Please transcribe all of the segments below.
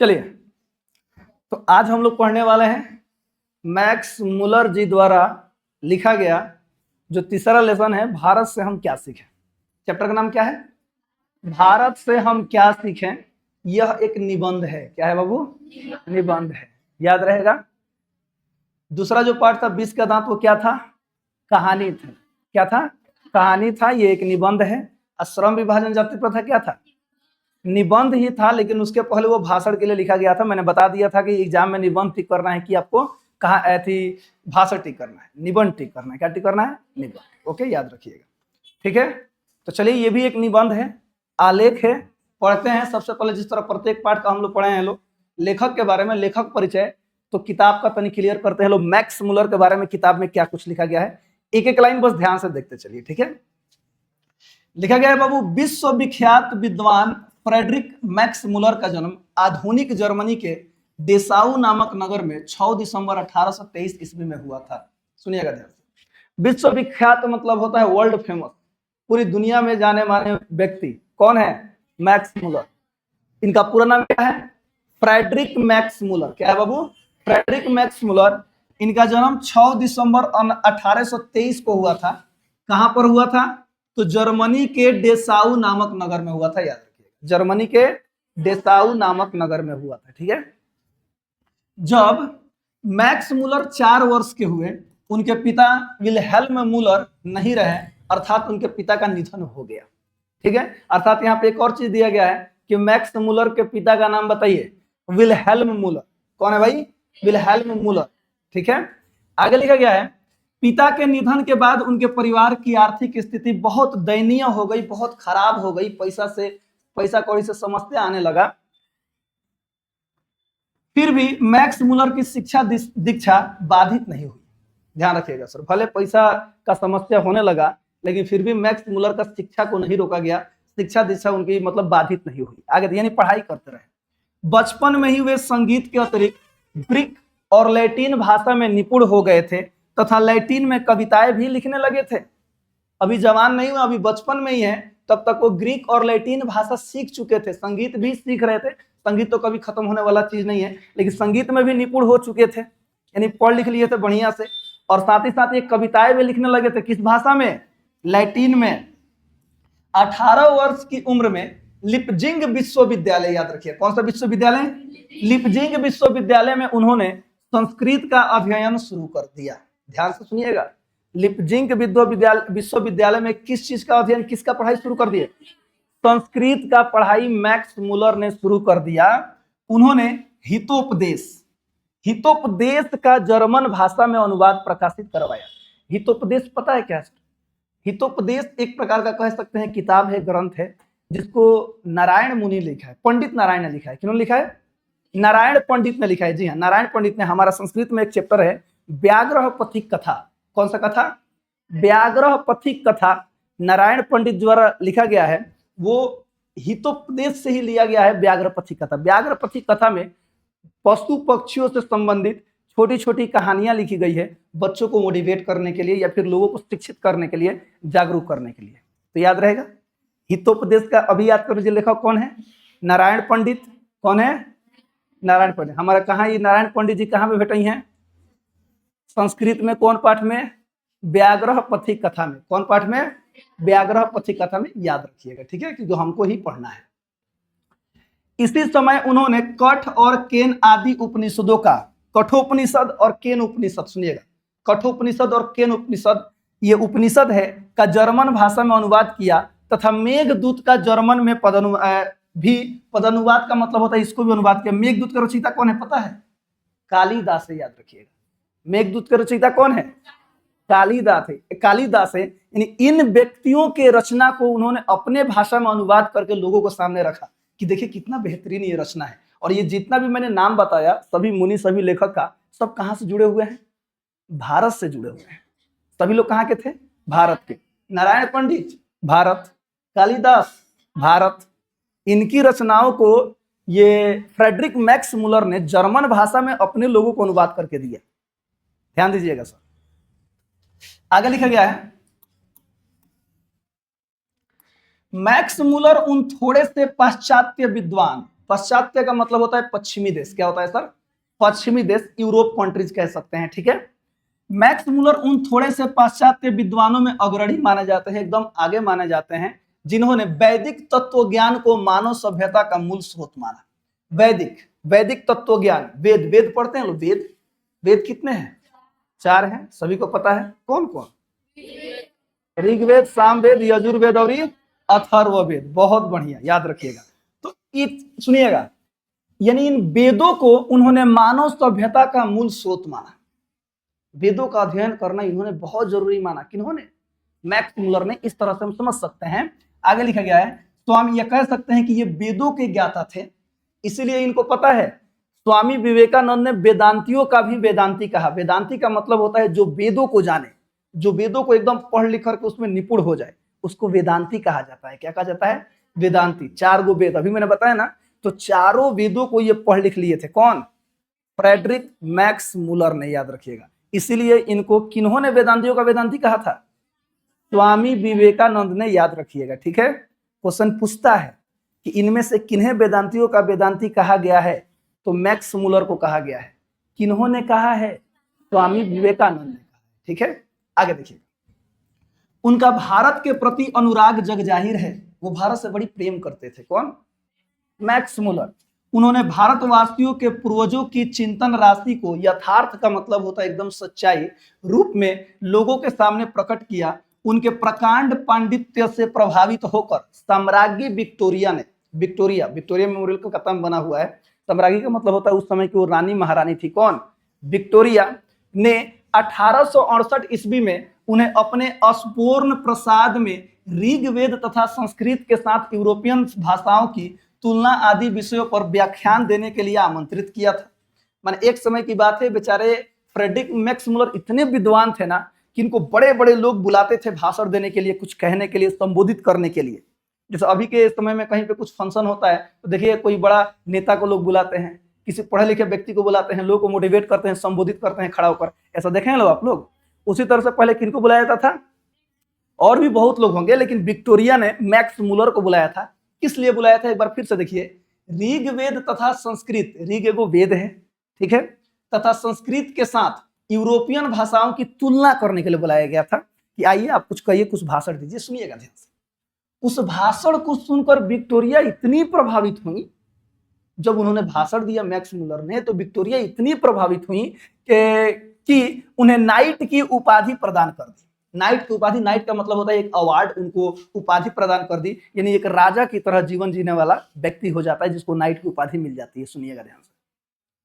चलिए, तो आज हम लोग पढ़ने वाले हैं मैक्स मुलर जी द्वारा लिखा गया जो तीसरा लेसन है, भारत से हम क्या सीखें। चैप्टर का नाम क्या है? भारत से हम क्या सीखें। यह एक निबंध है। क्या है बाबू? निबंध है, याद रहेगा। दूसरा जो पार्ट था 20 का दांत, वो क्या था? कहानी था। क्या था? कहानी था। ये एक निबंध है। श्रम विभाजन जाति प्रथा क्या था? निबंध ही था, लेकिन उसके पहले वो भाषण के लिए लिखा गया था। मैंने बता दिया था कि एग्जाम में निबंध टिक करना है कि आपको कहाँ थी भाषण टिक करना है, निबंध टिक करना है। क्या टिक करना है? निबंध। ओके, याद रखिएगा। ठीक है, तो चलिए, ये भी एक निबंध है, आलेख है। पढ़ते हैं। सबसे पहले जिस तरह प्रत्येक पाठ का हम लोग पढ़े हैं लोग, लेखक के बारे में, लेखक परिचय, तो किताब का तनी क्लियर करते हैं लोग। मैक्स मुलर के बारे में किताब में क्या कुछ लिखा गया है, एक एक लाइन बस ध्यान से देखते चलिए। ठीक है, लिखा गया है बाबू, विश्वविख्यात विद्वान फ्रेडरिक मैक्स मुलर का जन्म आधुनिक जर्मनी के डेसाउ नामक नगर में 6 दिसंबर 1823 ईस्वी में हुआ था। सुनिएगा ध्यान से। विश्वविख्यात मतलब होता है वर्ल्ड फेमस, पूरी दुनिया में जाने माने व्यक्ति। कौन है? Max Muller. इनका पूरा नाम क्या है? Friedrich Max Muller. क्या है बाबू? Frederick Max Muller. इनका जन्म 6 दिसंबर 1823 को हुआ था। कहां पर हुआ था? तो जर्मनी के डेसाउ नामक नगर में हुआ था। याद रखिएगा, जर्मनी के डेसाउ नामक नगर में हुआ था। ठीक है, जब मैक्स मुलर 4 वर्ष के हुए, उनके पिता विल्हेल्म मुलर नहीं रहे, अर्थात उनके पिता का निधन हो गया। ठीक है, अर्थात यहाँ पे एक और चीज दिया गया है कि मैक्स मुलर के पिता का नाम बताइए। विल्हेल्म मुलर। कौन है भाई? विल्हेल्म मुलर। ठीक है, आगे लिखा गया है, पिता के निधन के बाद उनके परिवार की आर्थिक स्थिति बहुत दयनीय हो गई, बहुत खराब हो गई। पैसा कौड़ी से समस्या आने लगा। फिर भी मैक्स मुलर की शिक्षा दीक्षा बाधित नहीं हुई। ध्यान रखिएगा सर, भले पैसा का समस्या होने लगा, लेकिन फिर भी मैक्स मुलर का शिक्षा को नहीं रोका गया। शिक्षा दीक्षा उनकी मतलब बाधित नहीं हुई। आगे यानी पढ़ाई करते रहे। बचपन में ही वे संगीत के अतिरिक्त ग्रीक और लैटिन भाषा में निपुण हो गए थे तथा लैटिन में कविताएं भी लिखने लगे थे। अभी जवान नहीं हुआ, अभी बचपन में ही है, तब तक वो ग्रीक और लैटिन भाषा सीख चुके थे, संगीत भी सीख रहे थे। संगीत तो कभी खत्म होने वाला चीज नहीं है, लेकिन संगीत में भी निपुण हो चुके थे, यानी पढ़ लिख लिए थे बढ़िया से। और साथ ही साथ ये कविताएं भी लिखने लगे थे। किस भाषा में? लैटिन में। 18 वर्ष की उम्र में लिपजिंग विश्वविद्यालय, याद रखिए कौन सा विश्वविद्यालय? लिपजिंग विश्वविद्यालय में उन्होंने संस्कृत का अध्ययन शुरू कर दिया। ध्यान से सुनिएगा, लिपजिंग विश्वविद्यालय में किस चीज का अध्ययन, किसका पढ़ाई शुरू कर दिए? संस्कृत का पढ़ाई मैक्स मुलर ने शुरू कर दिया। उन्होंने हितोपदेश का जर्मन भाषा में अनुवाद प्रकाशित करवाया। हितोपदेश पता है क्या? हितोपदेश एक प्रकार का कह सकते हैं किताब है, ग्रंथ है, जिसको नारायण मुनि लिखा है, पंडित नारायण ने लिखा है। किन्होंने लिखा है? नारायण पंडित ने लिखा है। जी हाँ, नारायण पंडित ने। हमारा संस्कृत में एक चैप्टर है व्याग्रह पथिक कथा। कौन सा कथा? व्याग्रह पथिक कथा नारायण पंडित द्वारा लिखा गया है। वो हितोपदेश से ही लिया गया है, व्याघ्र पथिक कथा। व्याघ्र पथिक कथा में पशु पक्षियों से संबंधित छोटी छोटी कहानियां लिखी गई है, बच्चों को मोटिवेट करने के लिए या फिर लोगों को शिक्षित करने के लिए, जागरूक करने के लिए। तो याद रहेगा, हितोपदेश का अभी याद कर लीजिए, लेखक कौन है? नारायण पंडित। कौन है? नारायण पंडित। हमारा कहाँ ये नारायण पंडित जी कहाँ पे भेटे हैं? संस्कृत में। कौन पाठ में? व्याघ्र पथिक कथा में। कौन पाठ में? व्याघ्र पथिक कथा में। याद रखिएगा, ठीक है, क्योंकि हमको ही पढ़ना है। इसी समय उन्होंने कठ और केन आदि उपनिषदों का, कठोपनिषद और केन उपनिषद, सुनिएगा, कठोपनिषद और केन उपनिषद, ये उपनिषद है, का जर्मन भाषा में अनुवाद किया तथा मेघदूत का जर्मन में पदानुवाद का मतलब होता है, इसको भी अनुवाद किया। मेघदूत का रचयिता कौन है पता है? कालिदास है। याद रखिएगा, मेघदूत का रचयिता कौन है? कालिदास है। कालिदास है, यानी इन व्यक्तियों के रचना को उन्होंने अपने भाषा में अनुवाद करके लोगों को सामने रखा कि देखिए कितना बेहतरीन ये रचना है। और ये जितना भी मैंने नाम बताया, सभी मुनि, सभी लेखक का, सब कहां से जुड़े हुए हैं? भारत से जुड़े हुए हैं। सभी लोग कहां के थे? भारत के। नारायण पंडित भारत, कालिदास भारत। इनकी रचनाओं को ये फ्रेडरिक मैक्स मुलर ने जर्मन भाषा में अपने लोगों को अनुवाद करके दिया। ध्यान दीजिएगा सर, आगे लिखा गया है, मैक्स मुलर उन थोड़े से पाश्चात्य विद्वान, पाश्चात्य का मतलब होता है पश्चिमी देश। क्या होता है सर? पश्चिमी देश, यूरोप कंट्रीज कह सकते हैं, ठीक है। मैक्स मुलर उन थोड़े से पाश्चात्य विद्वानों में अग्रणी माने जाते हैं, एकदम आगे माने जाते हैं, जिन्होंने वैदिक तत्व ज्ञान को मानव सभ्यता का मूल स्रोत माना। वैदिक तत्व ज्ञान, वेद, वेद पढ़ते हैं लोग, वेद, वेद कितने हैं? 4 हैं, सभी को पता है। कौन कौन? ऋग्वेद, सामवेद, यजुर्वेद और अथर्ववेद। बहुत बढ़िया, याद रखिएगा। तो सुनिएगा, यानी इन वेदों को उन्होंने मानव सभ्यता का मूल स्रोत माना। वेदों का अध्ययन करना इन्होंने बहुत जरूरी माना। किन्होंने? मैक्स मुलर ने। इस तरह से हम समझ सकते हैं। आगे लिखा गया है, तो हम यह कह सकते हैं कि ये वेदों के ज्ञाता थे, इसीलिए इनको पता है। स्वामी विवेकानंद ने वेदांतियों का भी वेदांती कहा। वेदांती का मतलब होता है जो वेदों को जाने, जो वेदों को एकदम पढ़ लिख करके उसमें निपुण हो जाए, उसको वेदांती कहा जाता है। क्या कहा जाता है? वेदांती। 4 गो वेद अभी मैंने बताया ना, तो चारों वेदों को ये पढ़ लिख लिए थे। कौन? फ्रेडरिक मैक्स मुलर ने, याद रखिएगा। इसीलिए इनको किन्होंने वेदांतियों का वेदांती कहा था? स्वामी विवेकानंद ने, याद रखिएगा, ठीक है। क्वेश्चन पूछता है कि इनमें से किन्हें वेदांतियों का वेदांती कहा गया है, तो मैक्स मुलर को कहा गया है। किन्होंने कहा है? स्वामी विवेकानंद ने कहा, ठीक है। आगे देखिए, उनका भारत के प्रति अनुराग जग जाहिर है। वो भारत से बड़ी प्रेम करते थे। कौन? Max Muller. उन्होंने भारतवासियों के पूर्वजों की चिंतन राशि को यथार्थ का मतलब होता है एकदम सच्चाई रूप में लोगों के सामने प्रकट किया। उनके प्रकांड पांडित्य से प्रभावित होकर साम्राज्ञी विक्टोरिया ने, विक्टोरिया मेमोरियल का कतम बना हुआ है। साम्राज्ञी का मतलब होता है उस समय की वो रानी महारानी थी। कौन? विक्टोरिया ने 1868 ईस्वी में उन्हें अपने अस्पूर्ण प्रसाद में ऋग्वेद तथा संस्कृत के साथ यूरोपियन भाषाओं की तुलना आदि विषयों पर व्याख्यान देने के लिए आमंत्रित किया था। माने एक समय की बात है, बेचारे फ्रेडरिक मैक्स मुलर इतने विद्वान थे ना कि इनको बड़े बड़े लोग बुलाते थे भाषण देने के लिए, कुछ कहने के लिए, संबोधित करने के लिए। जैसे अभी के समय में कहीं पे कुछ फंक्शन होता है तो देखिए कोई बड़ा नेता को लोग बुलाते हैं, किसी पढ़े लिखे व्यक्ति को बुलाते हैं, लोगों को मोटिवेट करते हैं, संबोधित करते हैं खड़ा होकर। ऐसा देखे हैं लोग आप लोग? उसी तरह से पहले किनको बुलाया जाता था? और भी बहुत लोग होंगे, लेकिन विक्टोरिया ने मैक्स मुलर को बुलाया था। किस लिए बुलाया था? एक बार फिर से देखिए, ऋग्वेद तथा संस्कृत, ऋग एगो वेद है, ठीक है, तथा संस्कृत के साथ यूरोपियन भाषाओं की तुलना करने के लिए बुलाया गया था कि आइए आप कुछ कहिए, कुछ भाषण दीजिए। सुनिएगा ध्यान से। उस भाषण को सुनकर विक्टोरिया इतनी प्रभावित हुई, जब उन्होंने भाषण दिया मैक्स मुलर ने, तो विक्टोरिया इतनी प्रभावित हुई कि उन्हें नाइट की उपाधि प्रदान कर दी। नाइट की उपाधि, नाइट का मतलब होता है एक अवार्ड, उनको उपाधि प्रदान कर दी, यानी एक राजा की तरह जीवन जीने वाला व्यक्ति हो जाता है जिसको नाइट की उपाधि मिल जाती है। सुनिएगा ध्यान से,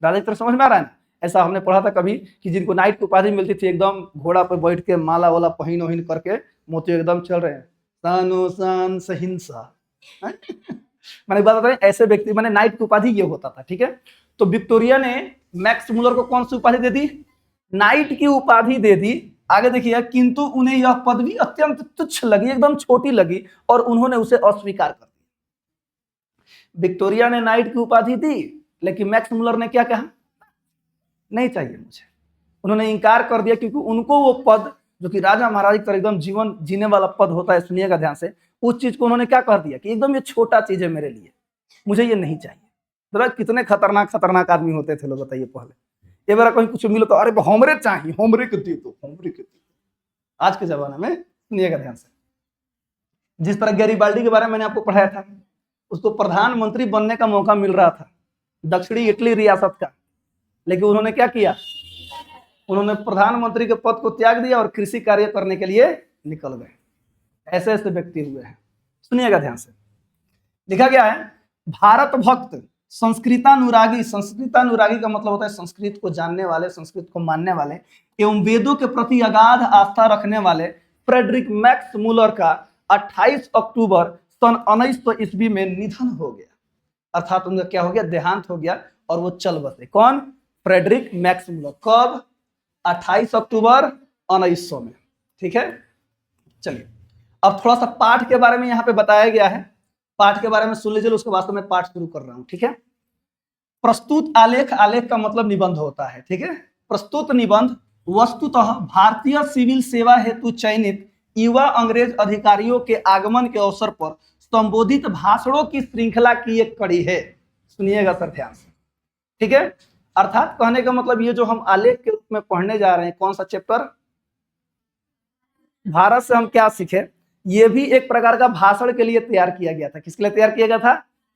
राजा की तरह समझ में आ रहा है ना? ऐसा हमने पढ़ा था कभी कि जिनको नाइट की उपाधि मिलती थी, एकदम घोड़ा पर बैठ के माला वाला पहिन वहीन करके मोती एकदम चल रहे हैं, शान सहिंसा मैंने बात बता, ऐसे व्यक्ति, मैंने नाइट की उपाधि ये होता था, ठीक है। तो विक्टोरिया ने मैक्स मुलर को कौन सी उपाधि दे दी? नाइट की उपाधि दे दी। आगे देखिए, किंतु उन्हें यह पदवी अत्यंत तुच्छ लगी, एकदम छोटी लगी, और उन्होंने उसे अस्वीकार कर दिया। विक्टोरिया ने नाइट की उपाधि दी, लेकिन मैक्स मुलर ने क्या कहा? नहीं चाहिए मुझे। उन्होंने इंकार कर दिया, क्योंकि उनको वो पद जो कि राजा महाराज की तरह एकदम जीवन जीने वाला पद होता है, सुनिएगा ध्यान से, उस चीज को उन्होंने क्या कर दिया कि एकदम ये छोटा चीज है मेरे लिए, मुझे ये नहीं चाहिए। तो कितने खतरनाक आदमी होते थे लोग, बताइए। पहले ये बार कहीं कुछ मिलो तो अरे हमरे चाहिए, हमरे के दे दो, हमरे के दे दो। आज के जमाने में सुनिएगा ध्यान से, जिस तरह गैरिबाल्डी के बारे में मैंने आपको पढ़ाया था, उसको प्रधानमंत्री बनने का मौका मिल रहा था दक्षिणी इटली रियासत का, लेकिन उन्होंने क्या किया? उन्होंने प्रधानमंत्री के पद को त्याग दिया और कृषि कार्य करने के लिए निकल गए। ऐसे ऐसे व्यक्ति हुए हैं। सुनिएगा ध्यान से, लिखा गया है, भारत भक्त संस्कृतानुरागी। संस्कृतानुरागी का मतलब होता है संस्कृत को जानने वाले, संस्कृत को मानने वाले एवं वेदों के प्रति अगाध आस्था रखने वाले फ्रेडरिक मैक्स मुलर का 28 अक्टूबर सन 1900 ईस्वी में निधन हो गया। अर्थात उनका क्या हो गया? देहांत हो गया, और वो चल बसे। कौन? Friedrich Max Muller. कब? 28 अक्टूबर 1900 में, ठीक है। चलिए, अब थोड़ा सा पाठ के बारे में यहाँ पे बताया गया है, पाठ के बारे में सुन लीजिए, उसके बाद में पाठ शुरू कर रहा हूं, ठीक है। प्रस्तुत आलेख, आलेख का मतलब निबंध होता है, ठीक है। प्रस्तुत निबंध वस्तुतः भारतीय सिविल सेवा हेतु चयनित युवा अंग्रेज अधिकारियों के आगमन के अवसर पर संबोधित भाषणों की श्रृंखला की एक कड़ी है। सुनिएगा सर ध्यान से, ठीक है। अर्थात कहने का मतलब ये जो हम आलेख के रूप में पढ़ने जा रहे हैं, कौन सा चैप्टर, भारत से हम क्या सीखे, ये भी एक प्रकार का भाषण के लिए तैयार किया गया था। किसके लिए तैयार किया गया था?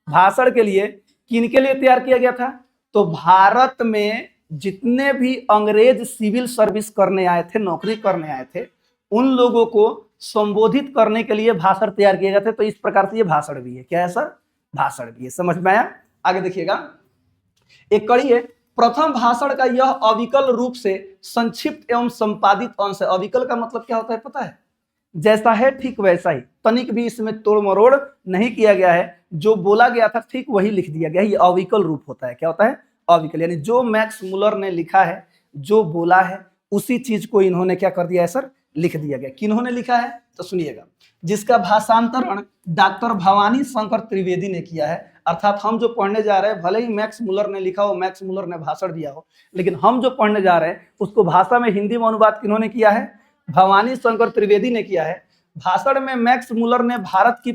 भाषण के लिए। किनके लिए तैयार किया गया था? तो भारत में जितने भी अंग्रेज सिविल सर्विस करने आए थे, नौकरी करने आए थे, उन लोगों को संबोधित करने के लिए भाषण तैयार किए गए थे। तो इस प्रकार से ये भाषण भी है। क्या है सर? भाषण भी है। समझ में आया? आगे देखिएगा, एक कड़ी है, प्रथम भाषण का यह अविकल रूप से संक्षिप्त एवं संपादित अंश है। अविकल का मतलब क्या होता है पता है? जैसा है ठीक वैसा ही, तनिक भी इसमें तोड़ मरोड़ नहीं किया गया है, जो बोला गया था ठीक वही लिख दिया गया है। ये अविकल रूप होता है। क्या होता है? अविकल, यानी जो मैक्स मुलर ने लिखा है, जो बोला है, उसी चीज को इन्होंने क्या कर दिया है सर? लिख दिया गया। किन्होंने लिखा है? तो सुनिएगा, जिसका भाषांतरण डॉक्टर भवानी शंकर त्रिवेदी ने किया है। अर्थात हम जो पढ़ने जा रहे हैं, भले ही मैक्स मुलर ने लिखा हो, मैक्स मुलर ने भाषण दिया हो, लेकिन हम जो पढ़ने जा रहे हैं उसको भाषा में हिंदी में अनुवाद किन्होंने किया है? भवानी शंकर त्रिवेदी ने किया है। भाषण में मैक्स मुलर ने भारत की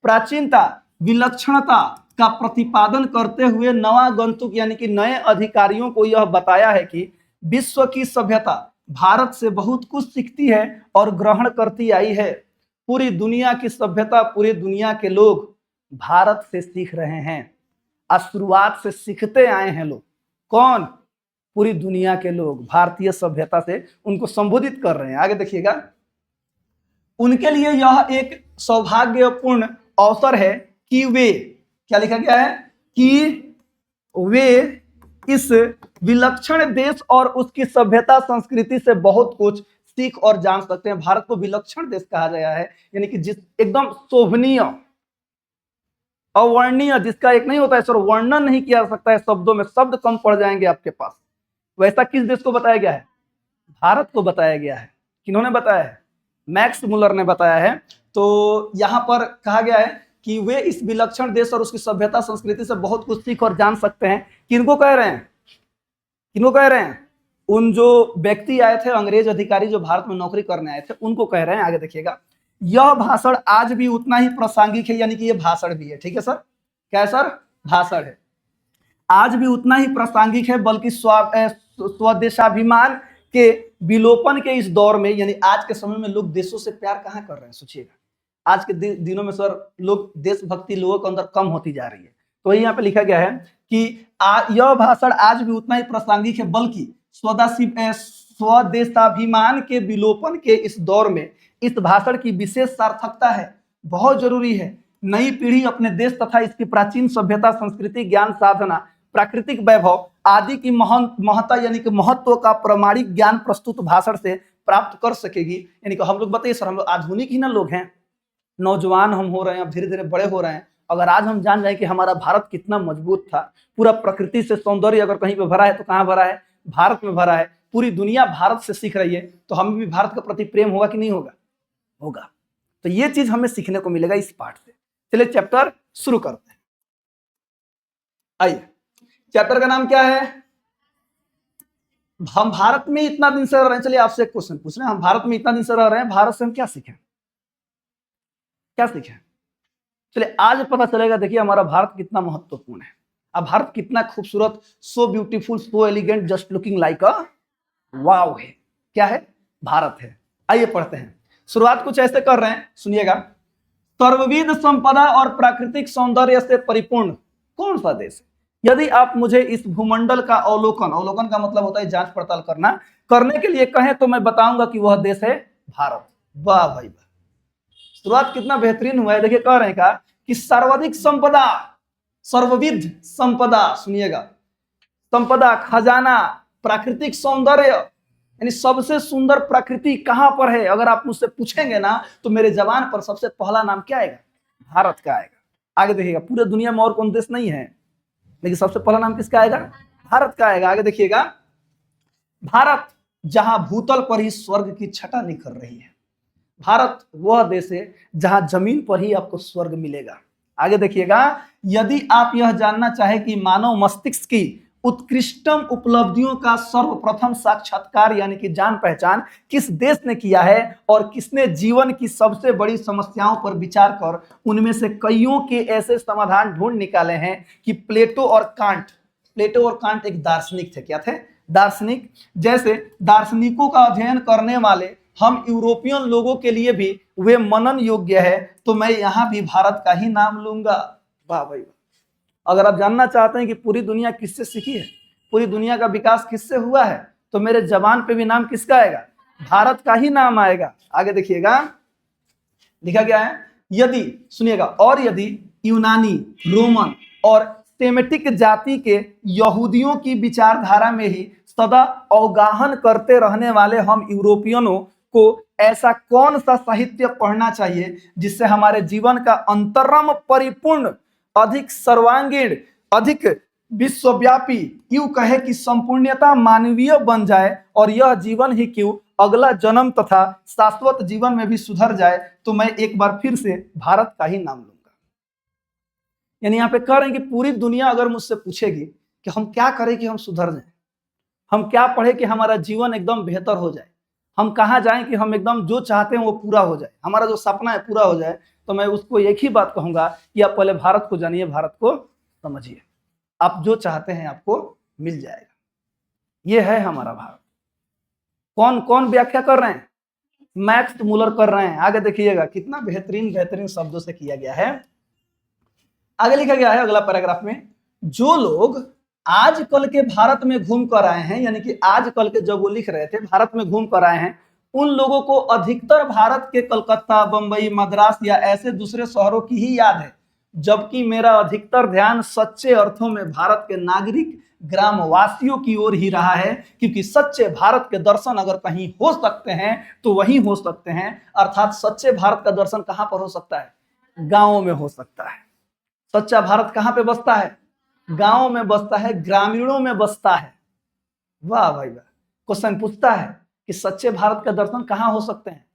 प्राचीनता, विलक्षणता का प्रतिपादन करते हुए नवागंतुक यानी कि नए अधिकारियों को यह बताया है कि विश्व की सभ्यता भारत से बहुत कुछ सीखती है और ग्रहण करती आई है। पूरी दुनिया की सभ्यता, पूरी दुनिया के लोग भारत से सीख रहे हैं। शुरुआत से सीखते आए हैं लोग। कौन? पूरी दुनिया के लोग भारतीय सभ्यता से उनको संबोधित कर रहे हैं। आगे देखिएगा, उनके लिए यह एक सौभाग्यपूर्ण अवसर है कि वे, क्या लिखा गया है? कि वे इस विलक्षण देश और उसकी सभ्यता संस्कृति से बहुत कुछ सीख और जान सकते हैं। भारत को विलक्षण देश कहा गया है, यानी कि जिस एकदम शोभनीय, अवर्णनीय, जिसका एक नहीं होता है सर, वर्णन नहीं किया जा सकता है शब्दों में, शब्द कम पड़ जाएंगे आपके पास, वैसा किस देश को बताया गया है? भारत को बताया गया है। किन्होंने बताया है? मैक्स मुलर ने बताया है। तो यहां पर कहा गया है कि वे इस विलक्षण देश और उसकी सभ्यता संस्कृति से बहुत कुछ सीख और जान सकते हैं। किनको कह रहे हैं? किनको कह रहे हैं? उन जो व्यक्ति आए थे, अंग्रेज अधिकारी जो भारत में नौकरी करने आए थे, उनको कह रहे हैं। आगे देखिएगा, यह भाषण आज भी उतना ही प्रासंगिक है, यानी कि यह भाषण भी है। ठीक है सर? क्या है सर? भाषण है। आज भी उतना ही प्रासंगिक है, बल्कि स्वदेशाभिमान के विलोपन के इस दौर में, यानी आज के समय में लोग देशों से प्यार कहाँ कर रहे हैं? सोचिएगा, आज के दिनों में सर लोग, देशभक्ति लोगों के अंदर कम होती जा रही है। तो यहाँ पे लिखा गया है कि यह भाषण आज भी उतना ही प्रासंगिक है, बल्कि स्वदेशाभिमान के विलोपन के इस दौर में इस भाषण की विशेष सार्थकता है, बहुत जरूरी है। नई पीढ़ी अपने देश तथा इसकी प्राचीन सभ्यता, संस्कृति, ज्ञान साधना, प्राकृतिक वैभव आदि की महत्ता यानी कि महत्व का प्रमाणिक ज्ञान प्रस्तुत भाषण से प्राप्त कर सकेगी। यानी कि हम लोग बताइए सर, हम लोग आधुनिक ही ना लोग हैं, नौजवान हम हो रहे हैं, अब धीरे धीरे बड़े हो रहे हैं। अगर आज हम जान जाए कि हमारा भारत कितना मजबूत था, पूरा प्रकृति से सौंदर्य अगर कहीं पे भरा है तो कहाँ भरा है? भारत में भरा है। पूरी दुनिया भारत से सीख रही है, तो हमें भी भारत के प्रति प्रेम होगा कि नहीं होगा? होगा। तो ये चीज हमें सीखने को मिलेगा इस पाठ से। चलिए चैप्टर शुरू करते हैं। आइए, चैप्टर का नाम क्या है? हम भारत में इतना दिन से रह रहे हैं। चलिए आपसे एक क्वेश्चन पूछ रहे हैं, हम भारत में इतना दिन से रह रहे हैं, भारत से हम क्या सीखें? क्या सीखें? चलिए आज पता चलेगा। देखिए हमारा भारत कितना महत्वपूर्ण है, अब भारत कितना खूबसूरत, so beautiful, so elegant, just looking like a wow है। क्या है? भारत है। आइए पढ़ते हैं। शुरुआत कुछ ऐसे कर रहे हैं, सुनिएगा। सर्वविध संपदा और प्राकृतिक सौंदर्य से परिपूर्ण कौन सा देश है? यदि आप मुझे इस भूमंडल का अवलोकन का मतलब होता है जांच पड़ताल करने के लिए कहें, तो मैं बताऊंगा कि वह देश है भारत। वाह भाई वाह, शुरुआत कितना बेहतरीन हुआ है। देखिए कह रहे हैं क्या कि सर्वाधिक संपदा, सर्वविध संपदा, सुनिएगा, संपदा, खजाना, प्राकृतिक सौंदर्य, यानी सबसे सुंदर प्रकृति कहां पर है? अगर आप मुझसे पूछेंगे ना, तो मेरे जबान पर सबसे पहला नाम क्या आएगा? भारत का आएगा। आगे देखिएगा, पूरे दुनिया में और कौन देश नहीं है, लेकिन सबसे पहला नाम किसका आएगा? भारत का आएगा। आगे देखिएगा, भारत जहां भूतल पर ही स्वर्ग की छटा निखर रही है। भारत वह देश है जहां जमीन पर ही आपको स्वर्ग मिलेगा। आगे देखिएगा, यदि आप यह जानना चाहे कि मानव मस्तिष्क की उत्कृष्टम उपलब्धियों का सर्वप्रथम साक्षात्कार यानी कि जान पहचान किस देश ने किया है और किसने जीवन की सबसे बड़ी समस्याओं पर विचार कर उनमें से कईयों के ऐसे समाधान ढूंढ निकाले हैं कि प्लेटो और कांट एक दार्शनिक थे। क्या थे? दार्शनिक। जैसे दार्शनिकों का अध्ययन करने वाले हम यूरोपियन लोगों के लिए भी वे मनन योग्य है, तो मैं यहां भी भारत का ही नाम लूंगा। वाह भाई वाह। अगर आप जानना चाहते हैं कि पूरी दुनिया किससे सीखी है, पूरी दुनिया का विकास किससे हुआ है, तो मेरे जबान पे भी नाम किसका आएगा? भारत का ही नाम आएगा। आगे देखिएगा, लिखा गया है, यदि, सुनिएगा, और यदि यूनानी, रोमन और सेमेटिक जाति के यहूदियों की विचारधारा में ही सदा अवगाहन करते रहने वाले हम यूरोपियनों को ऐसा कौन सा साहित्य पढ़ना चाहिए जिससे हमारे जीवन का अंतरम परिपूर्ण, अधिक सर्वांगीण, अधिक विश्वव्यापी, यूं कहे कि संपूर्णता मानवीय बन जाए और यह जीवन ही क्यों अगला जन्म तथा शाश्वत जीवन में भी सुधर जाए, तो मैं एक बार फिर से भारत का ही नाम लूंगा। यानी यहाँ पे कह रहे हैं कि पूरी दुनिया अगर मुझसे पूछेगी कि हम क्या करें कि हम सुधर जाए, हम क्या पढ़े कि हमारा जीवन एकदम बेहतर हो जाए, हम कहाँ जाएं कि हम एकदम जो चाहते हैं वो पूरा हो जाए, हमारा जो सपना है पूरा हो जाए, तो मैं उसको एक ही बात कहूंगा कि आप पहले भारत को जानिए, भारत को समझिए, आप जो चाहते हैं आपको मिल जाएगा। ये है हमारा भारत। कौन कौन व्याख्या कर रहे हैं? मैक्स मुलर कर रहे हैं। आगे देखिएगा कितना बेहतरीन बेहतरीन शब्दों से किया गया है। आगे लिखा गया है अगला पैराग्राफ में, जो लोग आजकल के भारत में घूम कर आए हैं, यानी कि आजकल के जब वो लिख रहे थे भारत में घूम कर आए हैं, उन लोगों को अधिकतर भारत के कलकत्ता, बंबई, मद्रास या ऐसे दूसरे शहरों की ही याद है, जबकि मेरा अधिकतर ध्यान सच्चे अर्थों में भारत के नागरिक ग्रामवासियों की ओर ही रहा है, क्योंकि सच्चे भारत के दर्शन अगर कहीं हो सकते हैं तो वहीं हो सकते हैं। अर्थात सच्चे भारत का दर्शन कहां पर हो सकता है? गांवों में हो सकता है। सच्चा भारत कहां पे बसता है? गांव में बसता है, ग्रामीणों में बसता है। वाह भाई वाह। क्वेश्चन पूछता है कि सच्चे भारत का दर्शन कहां हो सकते हैं?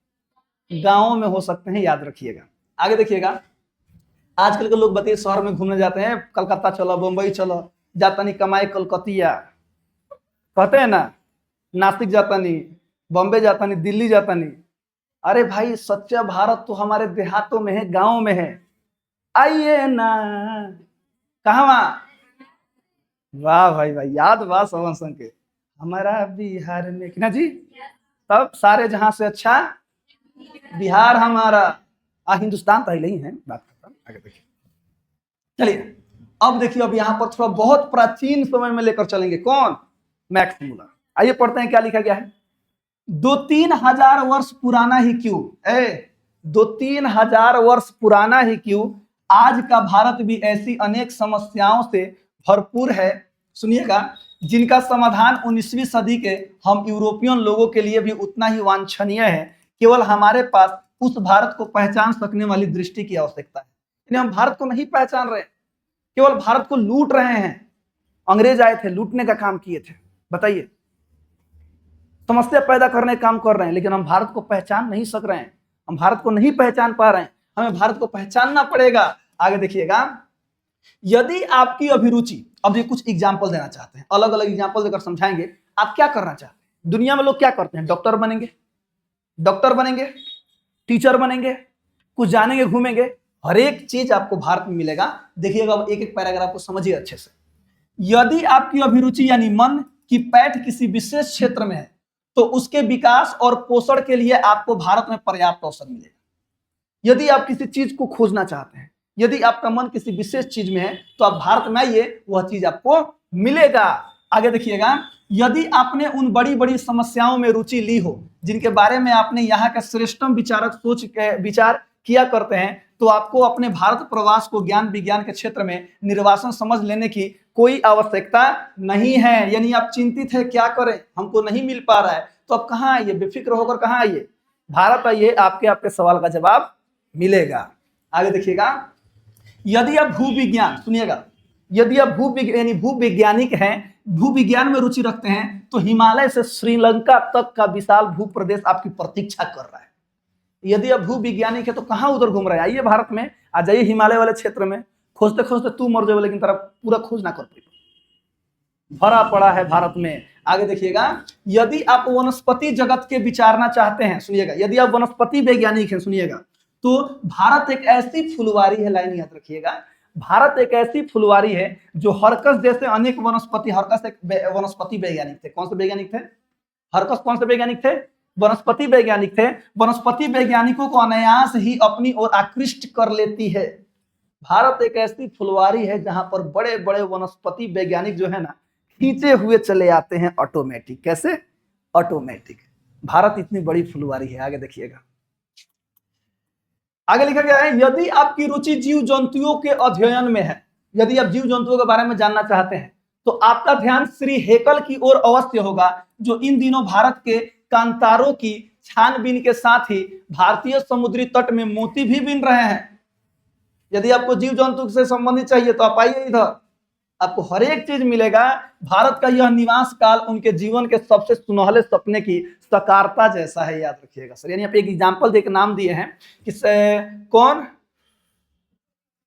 गांवों में हो सकते हैं, याद रखिएगा। आगे देखिएगा, आजकल के लोग बताइए शहर में घूमने जाते हैं, कलकत्ता चलो, बंबई चलो, जाता नहीं कमाए कलकतिया, कहते हैं ना, नासिक जाता नहीं, बॉम्बे जाता नहीं, दिल्ली जाता नहीं। अरे भाई सच्चा भारत तो हमारे देहातों में है, गांव में है। आइए ना, कहा? वाह भाई भाई, याद वाह सवन संग के, हमारा बिहार में ना जी, तब सारे जहां से अच्छा बिहार हमारा। हिंदुस्तान पहले ही है, बात करता हूं। आगे देखिए, चलिए अब देखिए, अब यहाँ पर थोड़ा बहुत प्राचीन समय में लेकर चलेंगे। कौन? Max Muller. आइए पढ़ते हैं क्या लिखा गया है। 2-3 हजार वर्ष पुराना ही क्यों, 2-3 हजार वर्ष पुराना ही क्यों, आज का भारत भी ऐसी अनेक समस्याओं से भरपूर है, सुनिएगा, जिनका समाधान 19वीं सदी के हम यूरोपियन लोगों के लिए भी उतना ही वांछनीय है। केवल हमारे पास उस भारत को पहचान सकने वाली दृष्टि की आवश्यकता है। यानी हम भारत को नहीं पहचान रहे, केवल भारत को लूट रहे हैं। अंग्रेज आए थे, लूटने का काम किए थे, बताइए, समस्या पैदा करने का काम कर रहे हैं, लेकिन हम भारत को पहचान नहीं सक रहे हैं, हम भारत को नहीं पहचान पा रहे हैं। हमें भारत को पहचानना पड़ेगा। आगे देखिएगा, यदि आपकी अभिरुचि, अब ये कुछ एग्जाम्पल देना चाहते हैं, अलग अलग एग्जाम्पल देकर समझाएंगे आप क्या करना चाहते हैं। दुनिया में लोग क्या करते हैं? डॉक्टर बनेंगे, टीचर बनेंगे, कुछ जानेंगे, घूमेंगे, हर एक चीज आपको भारत में मिलेगा। देखिएगा अब एक एक पैराग्राफ को समझिए अच्छे से। यदि आपकी अभिरुचि यानी मन की पैठ किसी विशेष क्षेत्र में है, तो उसके विकास और पोषण के लिए आपको भारत में पर्याप्त अवसर मिलेगा। यदि आप किसी चीज को खोजना चाहते हैं, यदि आपका मन किसी विशेष चीज में है, तो आप भारत में आइए, वह चीज आपको मिलेगा। आगे देखिएगा, यदि आपने उन बड़ी बड़ी समस्याओं में रुचि ली हो जिनके बारे में आपने यहाँ के श्रेष्ठतम विचारक विचार किया करते हैं, तो आपको अपने भारत प्रवास को ज्ञान विज्ञान के क्षेत्र में निर्वासन समझ लेने की कोई आवश्यकता नहीं है। यानी आप चिंतित है क्या करें, हमको नहीं मिल पा रहा है, तो आप कहाँ आइए, बेफिक्र होकर कहाँ आइए, भारत आइए, आपके सवाल का जवाब मिलेगा। आगे देखिएगा, यदि आप भूविज्ञान, सुनिएगा, यदि आप भूवैज्ञानिक हैं, भूविज्ञान में रुचि रखते हैं, तो हिमालय से श्रीलंका तक का विशाल भूप्रदेश आपकी प्रतीक्षा कर रहा है। यदि आप भूविज्ञानिक है तो कहां उधर घूम रहे हैं? आइए भारत में, आ जाइए हिमालय वाले क्षेत्र में, खोजते खोजते तू मर जाओ, लेकिन तेरा पूरा खोज ना कर पाए। भरा पड़ा है भारत में। आगे देखिएगा, यदि आप वनस्पति जगत के विचारना चाहते हैं, सुनिएगा, यदि आप वनस्पति वैज्ञानिक हैं, सुनिएगा, तो भारत एक ऐसी फुलवारी है, लाइन याद रखिएगा, भारत एक ऐसी फुलवारी है जो हरकस जैसे अनेक वनस्पति, हरकस एक वनस्पति वैज्ञानिक थे। कौन से वैज्ञानिक थे? हरकस कौन से वैज्ञानिक थे? वनस्पति वैज्ञानिक थे। वनस्पति वैज्ञानिकों को अनायास ही अपनी ओर आकृष्ट कर लेती है। भारत एक ऐसी फुलवारी है जहां पर बड़े बड़े वनस्पति वैज्ञानिक जो है ना, खींचे हुए चले आते हैं ऑटोमेटिक। कैसे? ऑटोमेटिक। भारत इतनी बड़ी फुलवारी है। आगे देखिएगा, आगे लिखा गया है, यदि आपकी रुचि जीव जंतुओं के अध्ययन में है, यदि आप जीव जंतुओं के बारे में जानना चाहते हैं, तो आपका ध्यान श्री हेकल की ओर अवश्य होगा, जो इन दिनों भारत के कांतारों की छानबीन के साथ ही भारतीय समुद्री तट में मोती भी बीन रहे हैं। यदि आपको जीव जंतु से संबंधित चाहिए तो आप आइए इधर, आपको हर एक चीज मिलेगा। भारत का यह निवास काल उनके जीवन के सबसे सुनहले सपने की सकारता जैसा है, याद रखिएगा सर। यानी आप एक एग्जांपल देकर नाम दिए हैं कि कौन?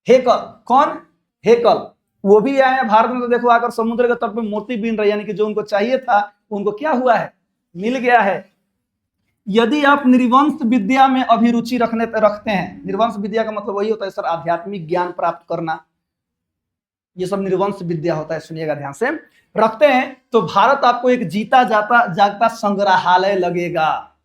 हेकल। कौन? हेकल। वो भी आए हैं भारत में, तो देखो आकर समुद्र के तट पर मोती बीन रहे, यानी कि जो उनको चाहिए था उनको क्या हुआ है? मिल गया है। यदि आप निर्वंश विद्या में अभिरुचि रखते हैं, निर्वंश विद्या का मतलब वही होता है सर, आध्यात्मिक ज्ञान प्राप्त करना, ये सब निर्वंश विद्या होता है, सुनिएगा ध्यान से, रखते हैं, तो भारत आपको एक जीता जागता संग्रहालय लगेगा।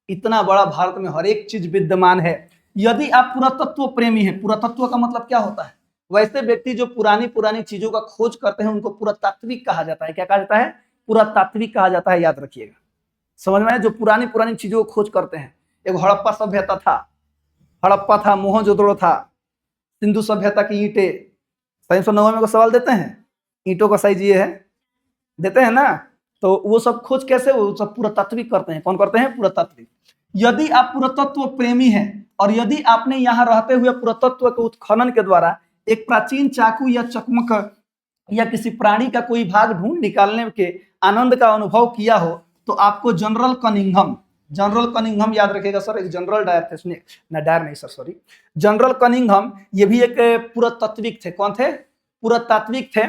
इतना बड़ा भारत में हर एक चीज विद्यमान है। यदि आप पुरातत्व प्रेमी हैं, पुरातत्व का मतलब क्या होता है? वैसे व्यक्ति जो पुरानी पुरानी चीजों का खोज करते हैं उनको पुरातात्विक कहा जाता है। क्या कहा जाता है? पुरातात्विक कहा जाता है, याद रखिएगा। समझ में आया? जो पुरानी पुरानी चीजों को खोज करते हैं। एक हड़प्पा सभ्यता था, हड़प्पा था, मोहनजोदड़ो था, सिंधु सभ्यता की ईंटें। 309 में को सवाल देते हैं, ईंटों का साइज ये है, देते हैं ना, तो वो सब खोज कैसे? वो सब पुरातात्विक करते हैं। कौन करते हैं? पुरातात्विक। यदि आप पुरातत्व प्रेमी हैं और यदि आपने यहाँ रहते हुए पुरातत्व के उत्खनन के द्वारा एक प्राचीन चाकू या चकमक या किसी प्राणी का कोई भाग ढूंढ निकालने के आनंद का अनुभव किया हो, तो आपको जनरल कनिंघम याद रखिएगा सर, एक जनरल डायर थे, सुनिए ना, डायर नहीं सर, सॉरी, जनरल कनिंघम, ये भी एक पुरातात्विक थे। कौन थे? पुरातात्विक थे।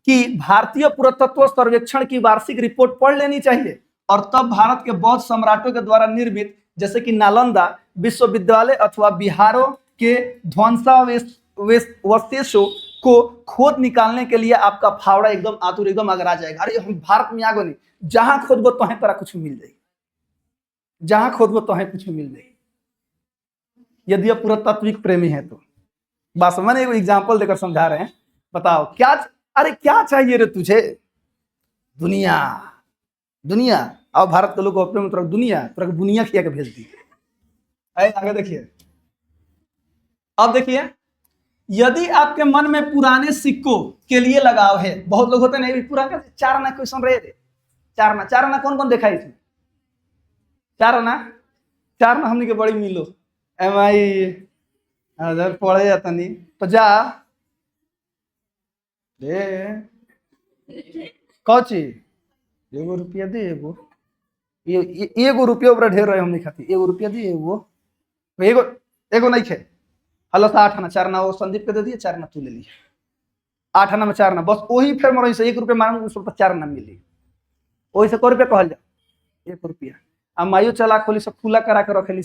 कि भारतीय पुरातत्व सर्वेक्षण की वार्षिक रिपोर्ट पढ़ लेनी चाहिए, और तब भारत के बौद्ध सम्राटों के द्वारा निर्मित, जैसे कि नालंदा विश्वविद्यालय अथवा बिहारों के ध्वंसावशेषों को खोद निकालने के लिए आपका फावड़ा एकदम आतुर, एकदम अगरा जाएगा। अरे हम भारत में आगो नहीं, जहां खोदबो तोहें तरह कुछ मिल जाएगी, जहां खोदबो तोहें कुछ मिल जाएगी, यदि आप पुरातात्विक प्रेमी है तो। बस मैंने एक एग्जांपल देकर समझा रहे हैं। बताओ क्या, अरे क्या चाहिए रे तुझे? दुनिया, दुनिया। अब भारत के लोग अपने में दुनिया, तुरंत दुनिया खिया के भेज दी। आगे देखिए, अब देखिए, यदि आपके मन में पुराने सिक्कों के लिए लगाव है, बहुत लोग होते हैं पुराना चार आना क्वेश्चन रहे थे, चार आना कौन कौन देखा इसमें? चार आना हमने के बड़ी मिलो एम पढ़े जाता नहीं तो जा दे कौची एगो रुपया दे, एगो रुपया ऊपर ढेर रहे हम नहीं खाती, एगो रुपया दी, एगो नहीं खे। हलो 8 आना 4 आना वो संदीप के दे दिए, 4 आना तू ले लिया, 8 आना में 4 आना, बस वही फिर मरो से 1 रुपया मांगू, उस 4 आना मिली, वही से 1 रुपया कहल जा, 1 रुपया। अब मायू चला खोली सब खुला करा के रखेली,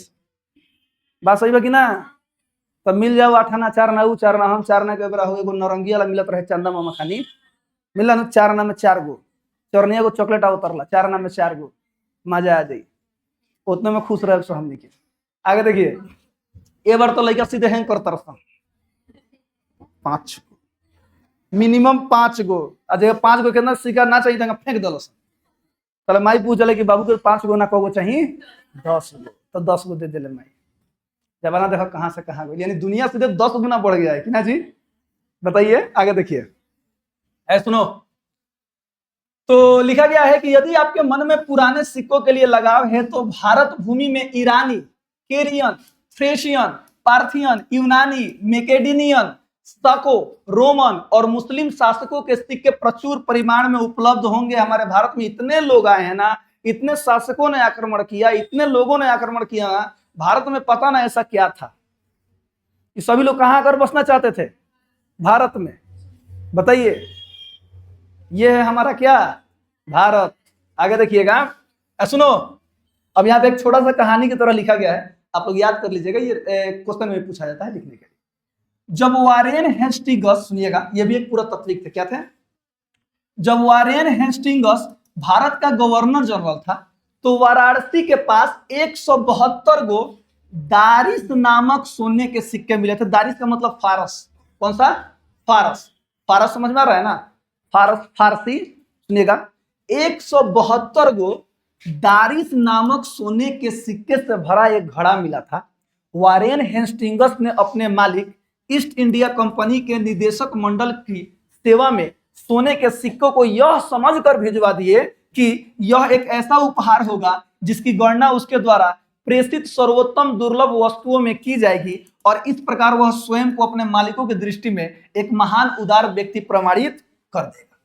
बात सही बा कि ना? तब मिल जाओ 8 आना 4 आना, ऊ 4 आना, हम 4 आना के बेरा हो, एगो नौरंगी वाला मिलत रहे चंदा मामा खानी, मिला न 4 आना में 4 गो चोरनिया को चॉकलेट उतरला, 4 आना में 4 गो, मजा आ जाई, उतने में खुश रहे हमने के। आगे देखिए, ए बार तो लड़का सीधे हैंग कर तरफ 5 मिनिमम 5 गो, अजय 5 गो के अंदर सिक्का ना चाहिए फेंक दलो। चलो माई पूछ ले कि बाबू के 5 गो ना कहो चाहिए, 10 गो, तो 10 गो दे दिले माई। जमाना देखो कहां से कहां गई, यानी दुनिया सीधे 10 गुना बढ़ गया है कि ना जी? बताइए, आगे देखिए, ऐ सुनो, तो लिखा गया है कि यदि आपके मन में पुराने सिक्कों के लिए लगाव है, तो भारत भूमि में ईरानी, केरियन, फ्रेशियन, पार्थियन, यूनानी, मैकेडोनियन, स्टाको, रोमन और मुस्लिम शासकों के सिक्के प्रचुर परिमाण में उपलब्ध होंगे। हमारे भारत में इतने लोग आए हैं ना, इतने शासकों ने आक्रमण किया, इतने लोगों ने आक्रमण किया, भारत में पता ना ऐसा क्या था कि सभी लोग कहां आकर बसना चाहते थे? भारत में। बताइए, ये है हमारा क्या, भारत। आगे देखिएगा, सुनो, अब यहाँ पे एक छोटा सा कहानी की तरह लिखा गया है, आप लोग याद कर लीजिएगा, ये क्वेश्चन में पूछा जाता है लिखने के लिए। जब वारेन हेस्टिंगस, सुनिएगा, ये भी एक पूरा तत्विक थे, क्या थे? जब वारेन हेस्टिंगस भारत का गवर्नर जनरल था, तो वाराणसी के पास 172 गो दारिस नामक सोने के सिक्के मिले थे। दारिस का मतलब फारस, कौन सा? फारस। फारस समझ में आ रहा है ना, फारस, फारसी। सुनिएगा, 172 गो दारिस नामक सोने के सिक्के से भरा एक घड़ा मिला था। वारेन हेस्टिंगस ने अपने मालिक ईस्ट इंडिया कंपनी के निदेशक मंडल की सेवा में सोने के सिक्कों को यह समझकर भिजवा दिए कि यह एक ऐसा उपहार होगा जिसकी गणना उसके द्वारा प्रेषित सर्वोत्तम दुर्लभ वस्तुओं में की जाएगी, और इस प्रकार वह स्वयं को अपने मालिकों की दृष्टि में एक महान उदार व्यक्ति प्रमाणित कर देगा।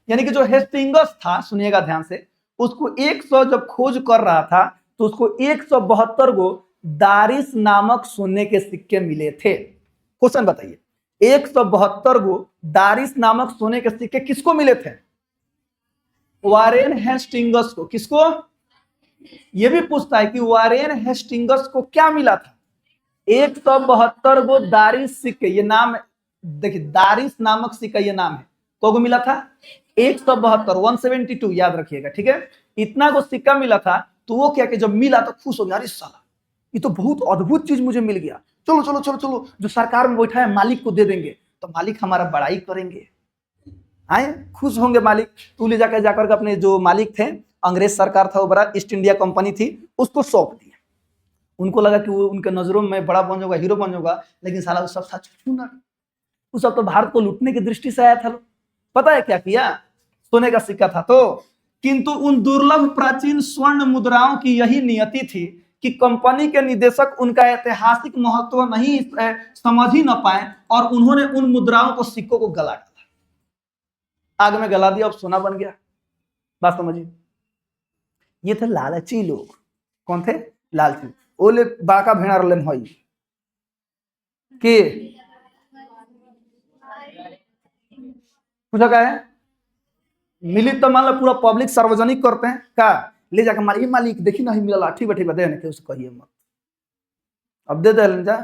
यानी कि जो हेस्टिंगस था, सुनिएगा ध्यान से, उसको 100 जब खोज कर रहा था तो उसको 172 गो दारिस नामक सोने के सिक्के मिले थे। क्वेश्चन बताइए, 172 गो दारिस नामक सोने के सिक्के किसको मिले थे? वारेन हेस्टिंगस को। किसको? यह भी पूछता है कि वारेन हेस्टिंगस को क्या मिला था? 172 गो दारिस सिक्के, ये नाम देखिए, दारिस नामक सिक्का ये नाम है, को मिला था 172, 172 याद रखिएगा, ठीक है। इतना को सिक्का मिला था, तो वो क्या कि जब मिला तो खुश हो गया, अरे साला ये तो बहुत अद्भुत चीज मुझे मिल गया, चलो चलो चलो चलो, जो सरकार में बैठा है मालिक को दे देंगे, तो मालिक हमारा बड़ाई करेंगे, आए खुश होंगे मालिक। तू ले जाकर के अपने जो मालिक थे, अंग्रेज सरकार था वो बड़ा, ईस्ट इंडिया कंपनी थी, उसको सौंप दिया। उनको लगा कि वो उनके नजरों में बड़ा बन जाऊंगा, हीरो बन जाऊंगा, लेकिन साला वो सब सच छूना, वो सब तो भारत को लूटने की दृष्टि से आया था। पता है क्या किया? सोने का सिक्का था तो, किंतु उन दुर्लभ प्राचीन स्वर्ण मुद्राओं की यही नियति थी कि कंपनी के निदेशक उनका ऐतिहासिक महत्व नहीं समझ ही न पाए, और उन्होंने उन मुद्राओं को, सिक्कों को गला डाला, आग में गला दिया, अब सोना बन गया। बात समझिए, ये थे लालची लोग। कौन थे? लालची। ओले बाका भेड़ा रलन होई के पूछा क्या है? मिली तो मान लो पूरा पब्लिक सार्वजनिक करते हैं का, ले जाकर मालिक, मालिक देखी नहीं मिला, ठीक बैठी दे नहीं, उसे कहिए मत, अब दे दे जा,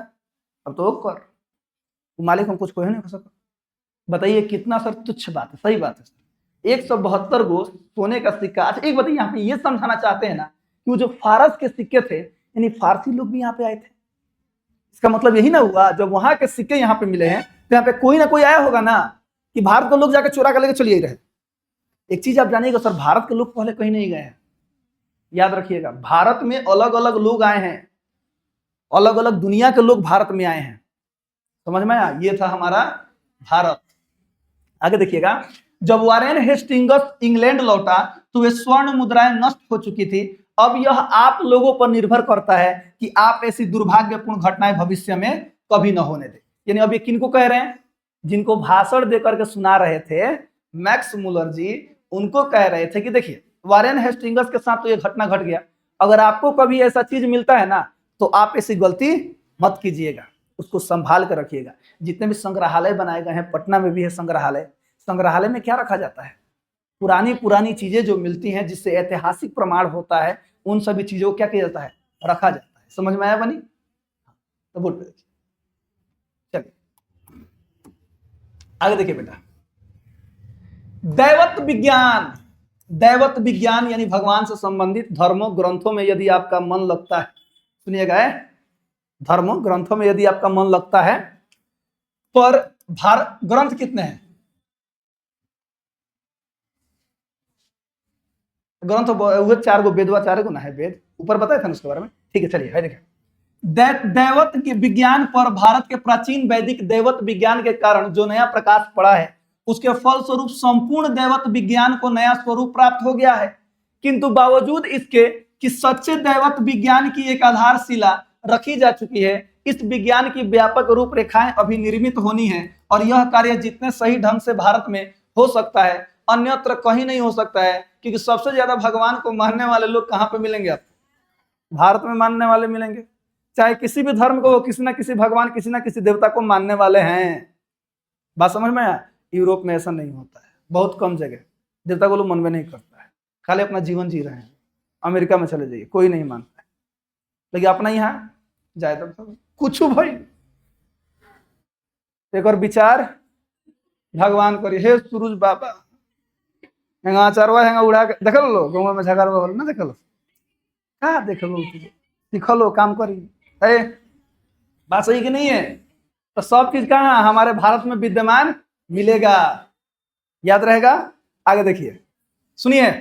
अब तो कर, मालिक हम कुछ कह नहीं कर सकता। बताइए कितना सर तुच्छ बात है। सही बात है सर, 172 गो सोने का सिक्का। अच्छा एक बताइए, यहाँ पे ये समझाना चाहते हैं ना कि वो जो फारस के सिक्के थे, यानी फारसी लोग भी यहाँ पे आए थे। इसका मतलब यही ना हुआ, जब वहां के सिक्के यहाँ पे मिले हैं तो यहाँ पे कोई ना कोई आया होगा ना, कि भारत को लोग जाकर चुरा कर लेके चलिए रहे। एक चीज आप जानिएगा सर, भारत के लोग पहले कहीं नहीं गए हैं, याद रखिएगा, भारत में अलग अलग लोग आए हैं, अलग अलग दुनिया के लोग भारत में आए हैं, समझ में आया? ये था हमारा भारत। आगे देखिएगा, जब वारेन हेस्टिंगस इंग्लैंड लौटा तो वे स्वर्ण मुद्राएं नष्ट हो चुकी थी। अब यह आप लोगों पर निर्भर करता है कि आप ऐसी दुर्भाग्यपूर्ण घटनाएं भविष्य में कभी न होने दें। यानी अब ये किनको कह रहे हैं? जिनको भाषण देकर के सुना रहे थे मैक्स मुलर जी, उनको कह रहे थे कि देखिए वारेन हेस्टिंगस के साथ तो ये घटना घट गया, अगर आपको कभी ऐसा चीज मिलता है ना, तो आप ऐसी गलती मत कीजिएगा, उसको संभाल कर रखिएगा। जितने भी संग्रहालय बनाए गए हैं, पटना में भी है संग्रहालय, संग्रहालय में क्या रखा जाता है? पुरानी पुरानी चीजें जो मिलती हैं, जिससे ऐतिहासिक प्रमाण होता है, उन सभी चीजों को क्या किया जाता है? रखा जाता है। समझ में आया बनी? तो बोल चलिए आगे देखिए बेटा, दैवत विज्ञान। दैवत विज्ञान यानी भगवान से संबंधित धर्मों ग्रंथों में यदि आपका मन लगता है, सुनिएगा, धर्मों ग्रंथों में यदि आपका मन लगता है, पर भारत ग्रंथ कितने हैं? ग्रंथ वो 4 गो, वेदवा 4 गो ना है, वेद ऊपर बताया था ना उसके बारे में, ठीक है। चलिए है देखिए, दैवत के विज्ञान पर भारत के प्राचीन वैदिक दैवत विज्ञान के कारण जो नया प्रकाश पड़ा है, उसके फलस्वरूप संपूर्ण दैवत विज्ञान को नया स्वरूप प्राप्त हो गया है। किंतु बावजूद इसके कि सच्चे दैवत विज्ञान की एक आधारशिला रखी जा चुकी है, इस विज्ञान की व्यापक रूपरेखाएं अभी निर्मित होनी है, और यह कार्य जितने सही ढंग से भारत में हो सकता है, अन्यत्र कहीं नहीं हो सकता है, क्योंकि सबसे ज्यादा भगवान को मानने वाले लोग कहां पे मिलेंगे? आपको भारत में मानने वाले मिलेंगे। चाहे किसी भी धर्म को, किसी ना किसी भगवान, किसी ना किसी देवता को मानने वाले हैं। बात समझ में आया? यूरोप में ऐसा नहीं होता है, बहुत कम जगह देवता को लोग मन में नहीं करता है, खाली अपना जीवन जी रहे हैं। अमेरिका में चले जाइए, कोई नहीं मानता है, लेकिन अपना यहाँ जाए तो कुछ भाई एक और विचार भगवान करिए, हे सूरज बाबा हेंगा चरवा हेंगा उड़ा के देख लो गाँव में झगड़वा होल ना, देख लो का देख लो सीख लो काम करी। बात सही कि नहीं है? तो सब चीज कहाँ हमारे भारत में विद्यमान मिलेगा, याद रहेगा। आगे देखिए, सुनिए,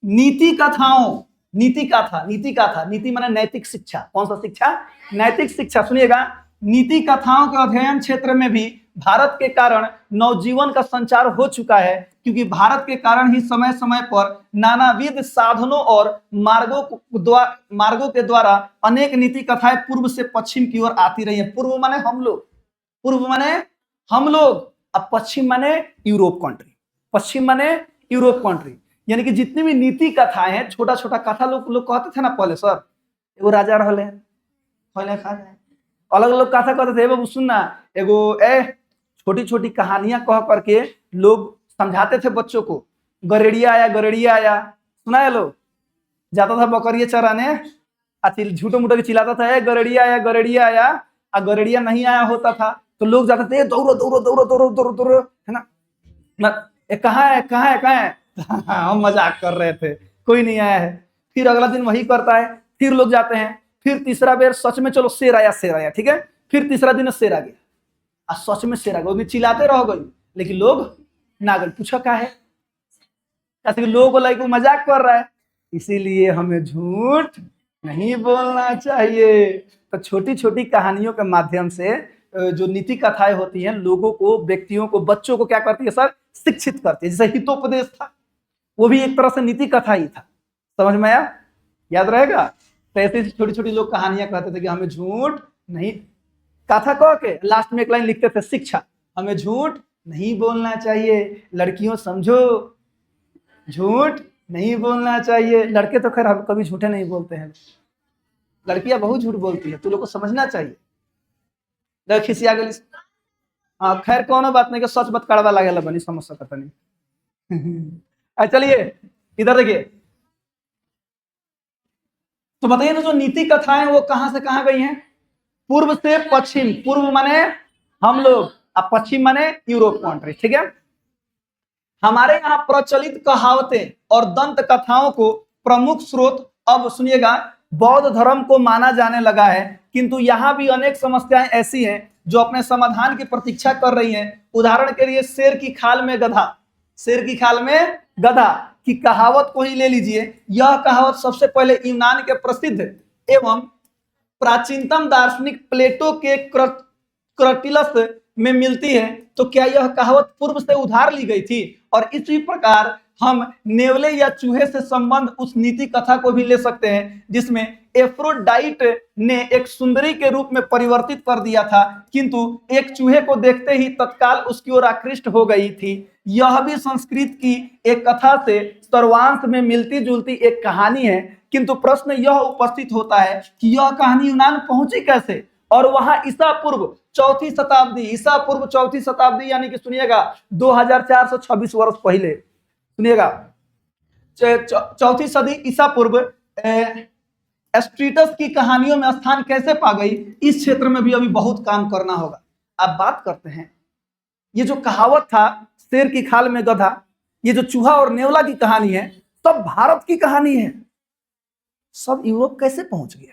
नीति कथाओं, नीति कथा, नीति कथा, नीति माने नैतिक शिक्षा। कौन सा शिक्षा? नैतिक शिक्षा। सुनिएगा, नीति कथाओं के अध्ययन क्षेत्र में भी भारत के कारण नवजीवन का संचार हो चुका है, क्योंकि भारत के कारण ही समय समय पर नानाविध साधनों और मार्गों के द्वारा अनेक नीति कथाएं पूर्व से पश्चिम की ओर आती रही है। पूर्व माने हम लोग, पूर्व माने हम लोग, अब पश्चिम माने यूरोप कंट्री, पश्चिम माने यूरोप कंट्री। यानी कि जितनी भी नीति कथाएं हैं, छोटा छोटा कथा लोग कहते थे ना पहले, सर एगो राजा रहले पहले खा जाए, अलग अलग कथा कहते थे। बाबू सुनना, एगो छोटी छोटी कहानियां कह करके लोग समझाते थे बच्चों को। गरेड़िया आया, गरेड़िया आया, सुना है लोग? जाता था बकरिया चराने, झूठो मूठो के चिल्लाता था गरेड़िया आया, गरेड़िया आया, और गरेड़िया नहीं आया होता था तो लोग जाते थे दौड़ो दौड़ो दौड़ो दौड़ो दौड़ो दौड़ो, है ना, कहाँ है कहाँ है कहाँ है हम मजाक कर रहे थे, कोई नहीं आया है। फिर अगला दिन वही करता है, फिर लोग जाते हैं, फिर तीसरा बेर सच में चलो शेर आया, शेर आया, ठीक है, फिर तीसरा दिन शेर आ गया, सच में शेर आ गया, चिल्लाते रह गई, लेकिन लोग ना गए। पूछा क्या है? ऐसे लोगों को लाइक वो मजाक कर रहा है, इसीलिए हमें झूठ नहीं बोलना चाहिए। तो छोटी छोटी कहानियों के माध्यम से जो नीति कथाएं होती हैं, लोगों को, व्यक्तियों को, बच्चों को क्या करती है सर? शिक्षित करती है। जैसे हितोपदेश था, वो भी एक तरह से नीति कथा ही था, समझ में आया? याद रहेगा। तो ऐसे छोटी छोटी लोग कहानियां कहते थे कि हमें झूठ नहीं, कथा कह के लास्ट में एक लाइन लिखते थे, शिक्षा, हमें झूठ नहीं बोलना चाहिए। लड़कियों समझो, झूठ नहीं बोलना चाहिए। लड़के तो खैर हम कभी झूठे नहीं बोलते हैं, लड़कियां बहुत झूठ बोलती है, तू लोग को समझना चाहिए। खिसिया गली, हाँ खैर कोनो बात नहीं, कि सच बात कड़वा लागेला बनी, समझ सकता नहीं। चलिए इधर देखिए, तो बताइए ना, जो नीति कथाएं वो कहां से कहां गई हैं? पूर्व से पश्चिम। पूर्व माने हम लोग, अब पश्चिम माने यूरोप कंट्री, ठीक है। हमारे यहाँ प्रचलित कहावतें और दंत कथाओं को प्रमुख स्रोत अब सुनिएगा बौद्ध धर्म को माना जाने लगा है, किंतु यहाँ भी अनेक समस्याएं ऐसी हैं जो अपने समाधान की प्रतीक्षा कर रही हैं। उदाहरण के लिए शेर की खाल में गधा, शेर की खाल में गधा की कहावत को ही ले लीजिए। यह कहावत सबसे पहले यूनान के प्रसिद्ध एवं प्राचीनतम दार्शनिक प्लेटो के क्रटिलस में मिलती है। तो क्या यह कहावत पूर्व से उधार ली गई थी? और इसी प्रकार हम नेवले या चूहे से संबंध उस नीति कथा को भी ले सकते हैं जिसमें एफ्रोडाइट ने एक सुंदरी के रूप में परिवर्तित कर दिया था, किंतु एक चूहे को देखते ही तत्काल उसकी ओर आकृष्ट हो गई थी। यह भी संस्कृत की एक कथा से सर्वांश में मिलती जुलती एक कहानी है, किंतु प्रश्न यह उपस्थित होता है कि यह कहानी यूनान पहुंची कैसे, और वहां ईसा पूर्व चौथी शताब्दी, ईसा पूर्व चौथी शताब्दी यानी कि सुनिएगा 2426 वर्ष पहले, सुनिएगा चौथी सदी ईसा पूर्व स्ट्रीटस की कहानियों में स्थान कैसे पा गई, इस क्षेत्र में भी अभी बहुत काम करना होगा। अब बात करते हैं, ये जो कहावत था शेर की खाल में गधा, ये जो चूहा और नेवला की कहानी है, सब भारत की कहानी है। सब यूरोप कैसे पहुंच गया?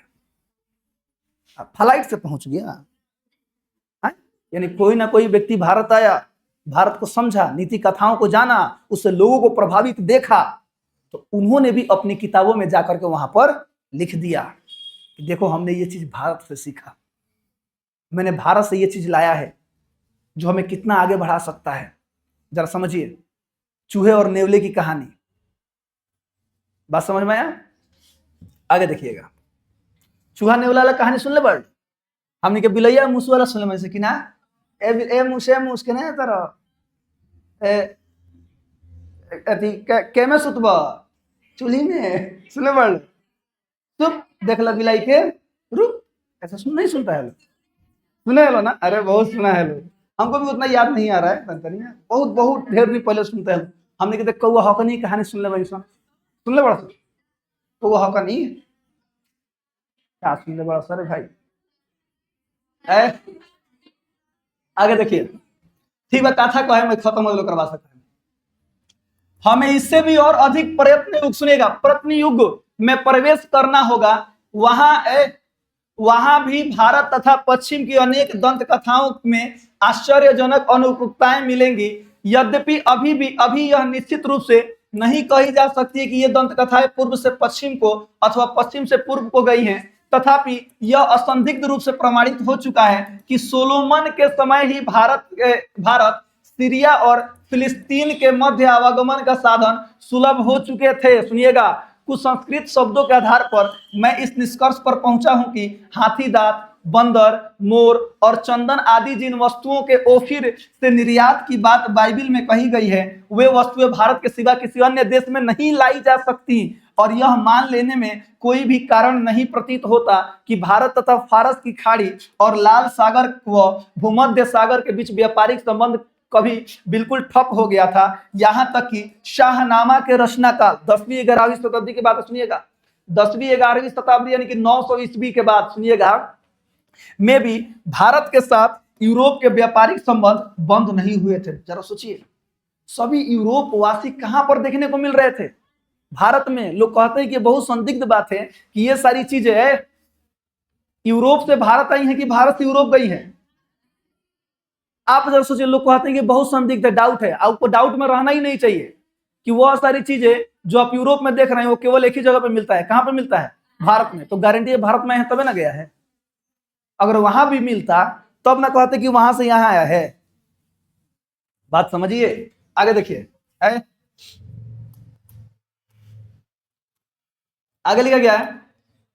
फ्लाइट से पहुंच गया, यानी कोई ना कोई व्यक्ति भारत आया, भारत को समझा, नीति कथाओं को जाना, उससे लोगों को प्रभावित देखा, तो उन्होंने भी अपनी किताबों में जाकर के वहां पर लिख दिया कि देखो हमने ये चीज भारत से सीखा, मैंने भारत से ये चीज लाया है जो हमें कितना आगे बढ़ा सकता है। जरा समझिए, चूहे और नेवले की कहानी, बात समझ में आया? आगे देखिएगा, चूहा नेवला वाला कहानी सुन ले बड़, हमने के बिलैया मूस वाला सुन ले कि ना, ए मूस के ना तरह केमे सुतबा चूल्ही में, सुन ले बड़, चुप देख ला बिलाई के रुक, ऐसा सुन नहीं सुनता है? सुना है लो ना? अरे बहुत सुना है लो। हमको भी उतना याद नहीं आ रहा है तनतनी में, बहुत बहुत ढेर नहीं पहले सुनते हैं हमने कहते कौआ हकनी कहानी सुन ले भाई, सुन ले बड़ा सर, कौआ हकनी क्या सुन ले बड़ा सर भाई है। आगे देखिए, ठीक है, कथा को है मैं खत्म हो करवा सकता हूँ। हमें इससे भी और अधिक प्रयत्न युग, सुनेगा, प्रयत्न युग में प्रवेश करना होगा। वहां भी भारत तथा पश्चिम की अनेक दंत कथाओं में आश्चर्यजनक अनुरूपताएं मिलेंगी। यद्यपि अभी यह निश्चित रूप से नहीं कही जा सकती कि ये दंत कथाएं पूर्व से पश्चिम को अथवा पश्चिम से पूर्व को गई हैं, तथापि यह असंदिग्ध रूप से प्रमाणित हो चुका है कि सोलोमन के समय ही भारत सीरिया और फिलिस्तीन के मध्य आवागमन का साधन सुलभ हो चुके थे। सुनिएगा, कुछ संस्कृत शब्दों के आधार पर मैं इस निष्कर्ष पर पहुंचा हूं कि हाथी दांत, बंदर, मोर और चंदन आदि जिन वस्तुओं के ओफिर से निर्यात की बात बाइबिल में कही गई है, वे वस्तुएं भारत के सिवा किसी अन्य देश में नहीं लाई जा सकती। और यह मान लेने में कोई भी कारण नहीं प्रतीत होता कि भारत तथा फारस की खाड़ी और लाल सागर व भूमध्य सागर के बीच व्यापारिक संबंध कभी बिल्कुल ठप हो गया था। यहां तक कि शाहनामा के रचनाकाल 10वीं 11वीं शताब्दी की बात सुनिएगा, 10वीं 11वीं शताब्दी यानी कि 900 ईस्वी के बाद सुनिएगा में भी भारत के साथ यूरोप के व्यापारिक संबंध बंद नहीं हुए थे। जरा सोचिए, सभी यूरोप वासी कहां पर देखने को मिल रहे थे? भारत में। लोग कहते हैं कि बहुत संदिग्ध बात है कि ये सारी चीजें यूरोप से भारत आई हैं कि भारत से यूरोप गई हैं। आप जरा सोचिए, लोग कहते हैं कि बहुत संदिग्ध है, डाउट है। आपको डाउट में रहना ही नहीं चाहिए कि वह सारी चीजें जो आप यूरोप में देख रहे हैं वो केवल एक ही जगह पे मिलता है। कहां पे मिलता है? भारत में। तो गारंटी है भारत में है तबे ना गया है। अगर वहां भी मिलता तब ना कहते कि वहां से यहां आया है। बात समझिए, आगे देखिए, आगे लिखा गया है,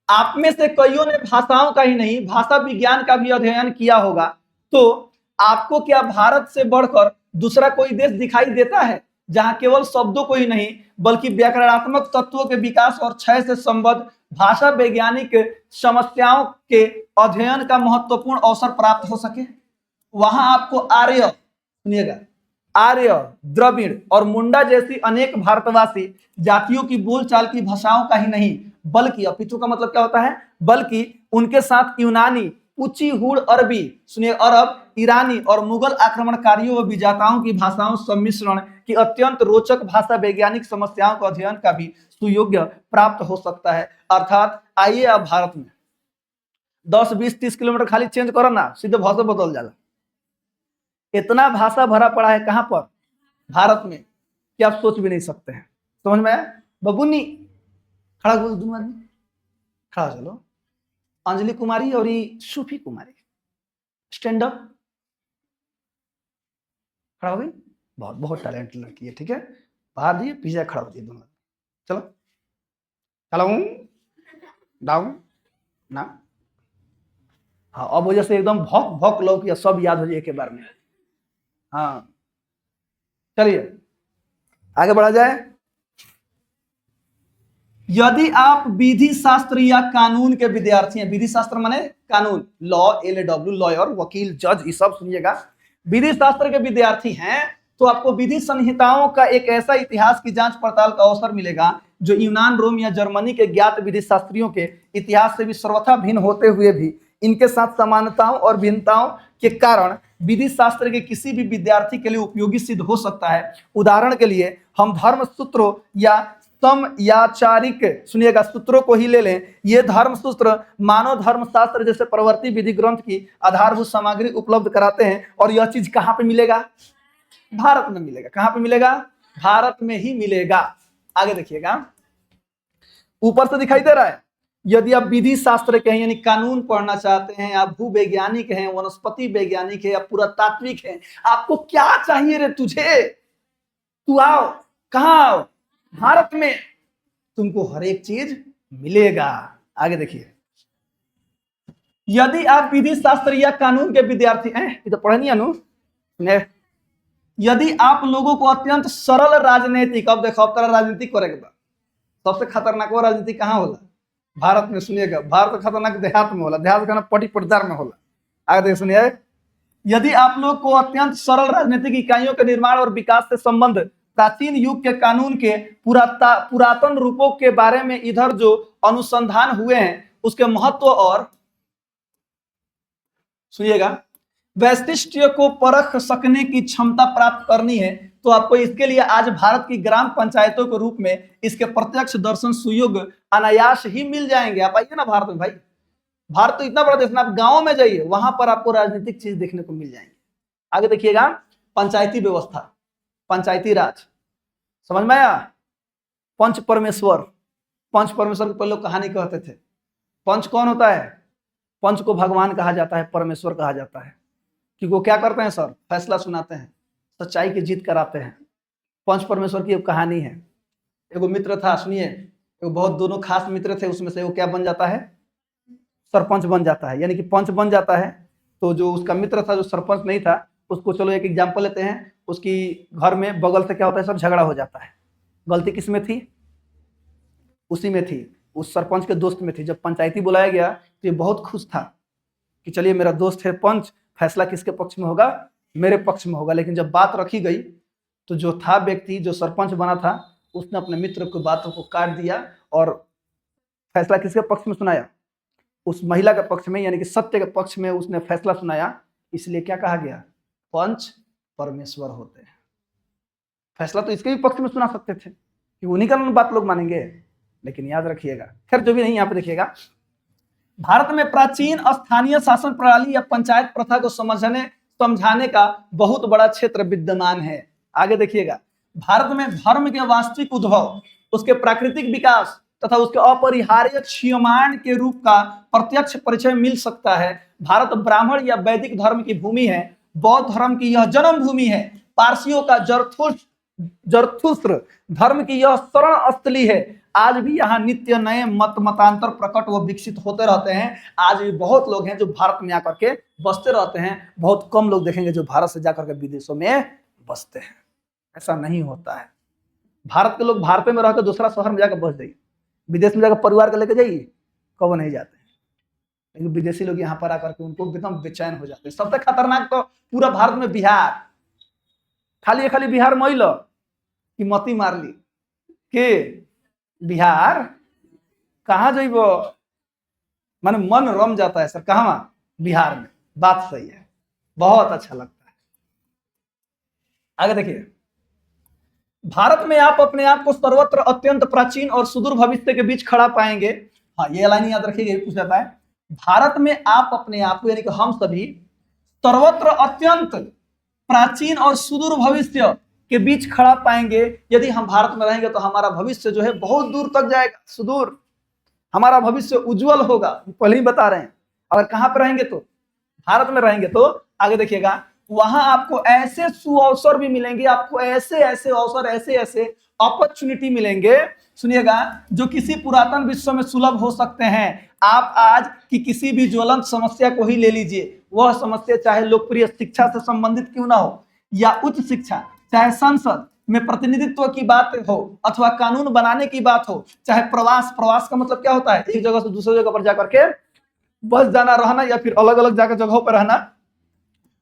आप में से कईयों ने भाषाओं का ही नहीं भाषा विज्ञान का भी अध्ययन किया होगा, तो आपको क्या भारत से बढ़कर दूसरा कोई देश दिखाई देता है जहां केवल शब्दों को ही नहीं बल्कि व्याकरणात्मक तत्वों के विकास और क्षय से संबद्ध भाषा वैज्ञानिक समस्याओं के अध्ययन का महत्वपूर्ण अवसर प्राप्त हो सके? वहां आपको आर्य, सुनिएगा, आर्य, द्रविड़ और मुंडा जैसी अनेक भारतवासी जातियों की बोलचाल की भाषाओं का ही नहीं बल्कि, अपितु का मतलब क्या होता है, बल्कि उनके साथ यूनानी, उच्ची हुड़ अरबी, सुनिए, अरब, ईरानी और मुगल आक्रमणकारियों व विजाताओं की भाषाओं सम्मिश्रण की अत्यंत रोचक भाषा वैज्ञानिक समस्याओं का अध्ययन का भी सुयोग्य प्राप्त हो सकता है। अर्थात आइए आप भारत में 10, 20, 30 किलोमीटर खाली चेंज करो ना, सीधे भाषा बदल जाला। इतना भाषा भरा पड़ा है कहां पर? भारत में, कि आप सोच भी नहीं सकते हैं। समझ में आया? बबुनी खड़ा बोल, दोनों आदमी खड़ा चलो। अंजलि कुमारी और सूफी कुमारी, स्टैंड अप, खड़ा हो गई। बहुत बहुत टैलेंट लड़की है, ठीक है, बाहर दिए पीछे खड़ा हो दिए दोनों। चलो चलो डाउन ना। हाँ, अब वजह से एकदम भौक भौक लो कि सब याद हो जाए के बारे में। हाँ, चलिए आगे बढ़ा जाए। यदि आप विधि शास्त्र या कानून के विद्यार्थी हैं, विधि शास्त्र माने कानून, लॉ, LAW, लॉयर, वकील, जज, ये सब सुनिएगा, विधि शास्त्र के विद्यार्थी हैं तो आपको विधि संहिताओं का एक ऐसा इतिहास की जांच पड़ताल का अवसर मिलेगा जो यूनान, रोम या जर्मनी के ज्ञात विधि शास्त्रियों के इतिहास से भी सर्वथा भिन्न होते हुए भी इनके साथ समानताओं और भिन्नताओं के कारण विधि शास्त्र के किसी भी विद्यार्थी के लिए उपयोगी सिद्ध हो सकता है। उदाहरण के लिए हम धर्म सूत्रों या समयाचारिक, सुनिएगा, सूत्रों को ही ले लें। ये धर्म सूत्र मानव धर्म शास्त्र जैसे प्रवर्ती विधि ग्रंथ की आधारभूत सामग्री उपलब्ध कराते हैं। और यह चीज कहां पे मिलेगा? भारत में मिलेगा। कहां पे मिलेगा? भारत में ही मिलेगा। आगे देखिएगा, ऊपर से दिखाई दे रहा है। यदि आप विधि शास्त्र के हैं यानी कानून पढ़ना चाहते हैं, आप भूवैज्ञानिक हैं, वनस्पति वैज्ञानिक है या पुरातात्विक है, आपको क्या चाहिए रे तुझे? तू आओ, कहां आओ? भारत में तुमको हर एक चीज मिलेगा। आगे देखिए, यदि आप विधि शास्त्र या कानून के विद्यार्थी हैं, ये तो पढ़नी अनु ने, यदि आप लोगों को अत्यंत सरल राजनीतिक, अब देखो अब तरह राजनीतिक करेगा, सबसे खतरनाक वो राजनीति कहां होला? भारत में। सुनिएगा, भारत खतरनाक देहात में होला, देहात का ना पटी पटदार में होला। आगे देखिए, सुनिए, यदि आप लोग को अत्यंत सरल राजनीतिक इकाइयों के निर्माण और विकास से संबंध प्राचीन युग के कानून के पुरातन रूपों के बारे में इधर जो अनुसंधान हुए हैं उसके महत्व और सुनिएगा वैशिष्ट्य को परख सकने की क्षमता प्राप्त करनी है तो आपको इसके लिए आज भारत की ग्राम पंचायतों के रूप में इसके प्रत्यक्ष दर्शन सुयोग अनायास ही मिल जाएंगे। आप आइए ना भारत में भाई, भारत तो इतना बड़ा देश ना, आप गांव में जाइए वहां पर आपको राजनीतिक चीज देखने को मिल जाएंगे। आगे देखिएगा पंचायती व्यवस्था, पंचायती राज समझ में आया। पंच परमेश्वर, पंच परमेश्वर को पहले लोग कहानी कहते थे। पंच कौन होता है? पंच को भगवान कहा जाता है, परमेश्वर कहा जाता है, क्योंकि वो क्या करते हैं सर? फैसला सुनाते हैं, सच्चाई की जीत कराते हैं। पंच परमेश्वर की एक कहानी है। एगो मित्र था, सुनिए, एगो बहुत दोनों खास मित्र थे, उसमें से वो क्या बन जाता है? सरपंच बन जाता है, यानी कि पंच बन जाता है। तो जो उसका मित्र था जो सरपंच नहीं था उसको, चलो एक एग्जाम्पल लेते हैं, उसकी घर में बगल से क्या होता है सर? झगड़ा हो जाता है। गलती किस में थी? उसी में थी, उस सरपंच के दोस्त में थी। जब पंचायती बुलाया गया तो ये बहुत खुश था कि चलिए मेरा दोस्त है पंच, फैसला किसके पक्ष में होगा? मेरे पक्ष में होगा। लेकिन जब बात रखी गई तो जो था व्यक्ति, जो सरपंच बना था, उसने अपने मित्र की बातों को काट दिया और फैसला किसके पक्ष में सुनाया? उस महिला के पक्ष में, यानी कि सत्य के पक्ष में उसने फैसला सुनाया। इसलिए क्या कहा गया? पंच परमेश्वर होते हैं। फैसला तो इसके भी पक्ष में सुना सकते थे कि उन्हीं का बात लोग मानेंगे, लेकिन याद रखिएगा, खैर जो भी नहीं, यहाँ पे देखिएगा भारत में प्राचीन स्थानीय शासन प्रणाली या पंचायत प्रथा को समझाने का बहुत बड़ा क्षेत्र विद्यमान है। आगे देखिएगा, भारत में धर्म के वास्तविक उद्भव, उसके प्राकृतिक विकास तथा उसके अपरिहार्य क्षीयमाण के रूप का प्रत्यक्ष परिचय मिल सकता है। भारत ब्राह्मण या वैदिक धर्म की भूमि है, बौद्ध धर्म की यह जन्म भूमि है, पारसियों का जरथुस्त्र धर्म की यह शरण स्थली है। आज भी यहाँ नित्य नए मतांतर प्रकट व विकसित होते रहते हैं। आज भी बहुत लोग हैं जो भारत में आकर के बसते रहते हैं, बहुत कम लोग देखेंगे जो भारत से जाकर के विदेशों में बसते हैं। ऐसा नहीं होता है। भारत के लोग भारत में रहकर दूसरा शहर में जाकर बस जाइए, विदेश में जाकर परिवार को लेकर जाइए, कब नहीं जाते हैं। लेकिन विदेशी लोग यहाँ पर आकर के उनको एकदम बेचैन हो जाते हैं। सबसे खतरनाक तो पूरा भारत में बिहार, खाली बिहार मैल कि मती मार ली के बिहार कहाँ जाइब, माने मन रम जाता है सर। कहाँ? बिहार में। बात सही है, बहुत अच्छा लगता है। आगे देखिए, भारत में आप अपने आप को सर्वत्र अत्यंत प्राचीन और सुदूर भविष्य के बीच खड़ा पाएंगे। हाँ, ये लाइन याद रखिएगा, पूछ जाता है। भारत में आप अपने आप को, यानी कि हम सभी, सर्वत्र अत्यंत प्राचीन और सुदूर भविष्य के बीच खड़ा पाएंगे। यदि हम भारत में रहेंगे तो हमारा भविष्य जो है बहुत दूर तक जाएगा, सुदूर। हमारा भविष्य उज्जवल होगा, पहले ही बता रहे हैं। अगर कहां पर रहेंगे तो भारत में रहेंगे तो आगे देखिएगा, वहां आपको ऐसे सुअवसर भी मिलेंगे, आपको ऐसे ऐसे अवसर, ऐसे ऐसे अपॉर्चुनिटी मिलेंगे, सुनिएगा, जो किसी पुरातन विश्व में सुलभ हो सकते हैं। आप आज की किसी भी ज्वलंत समस्या को ही ले लीजिए, वह समस्या चाहे लोकप्रिय शिक्षा से संबंधित क्यों ना हो, या उच्च शिक्षा, चाहे संसद में प्रतिनिधित्व की बात हो, अथवा कानून बनाने की बात हो, चाहे प्रवास का मतलब क्या होता है? एक जगह से दूसरी जगह पर जाकर के बस जाना, रहना, या फिर अलग अलग जाकर जगहों पर रहना,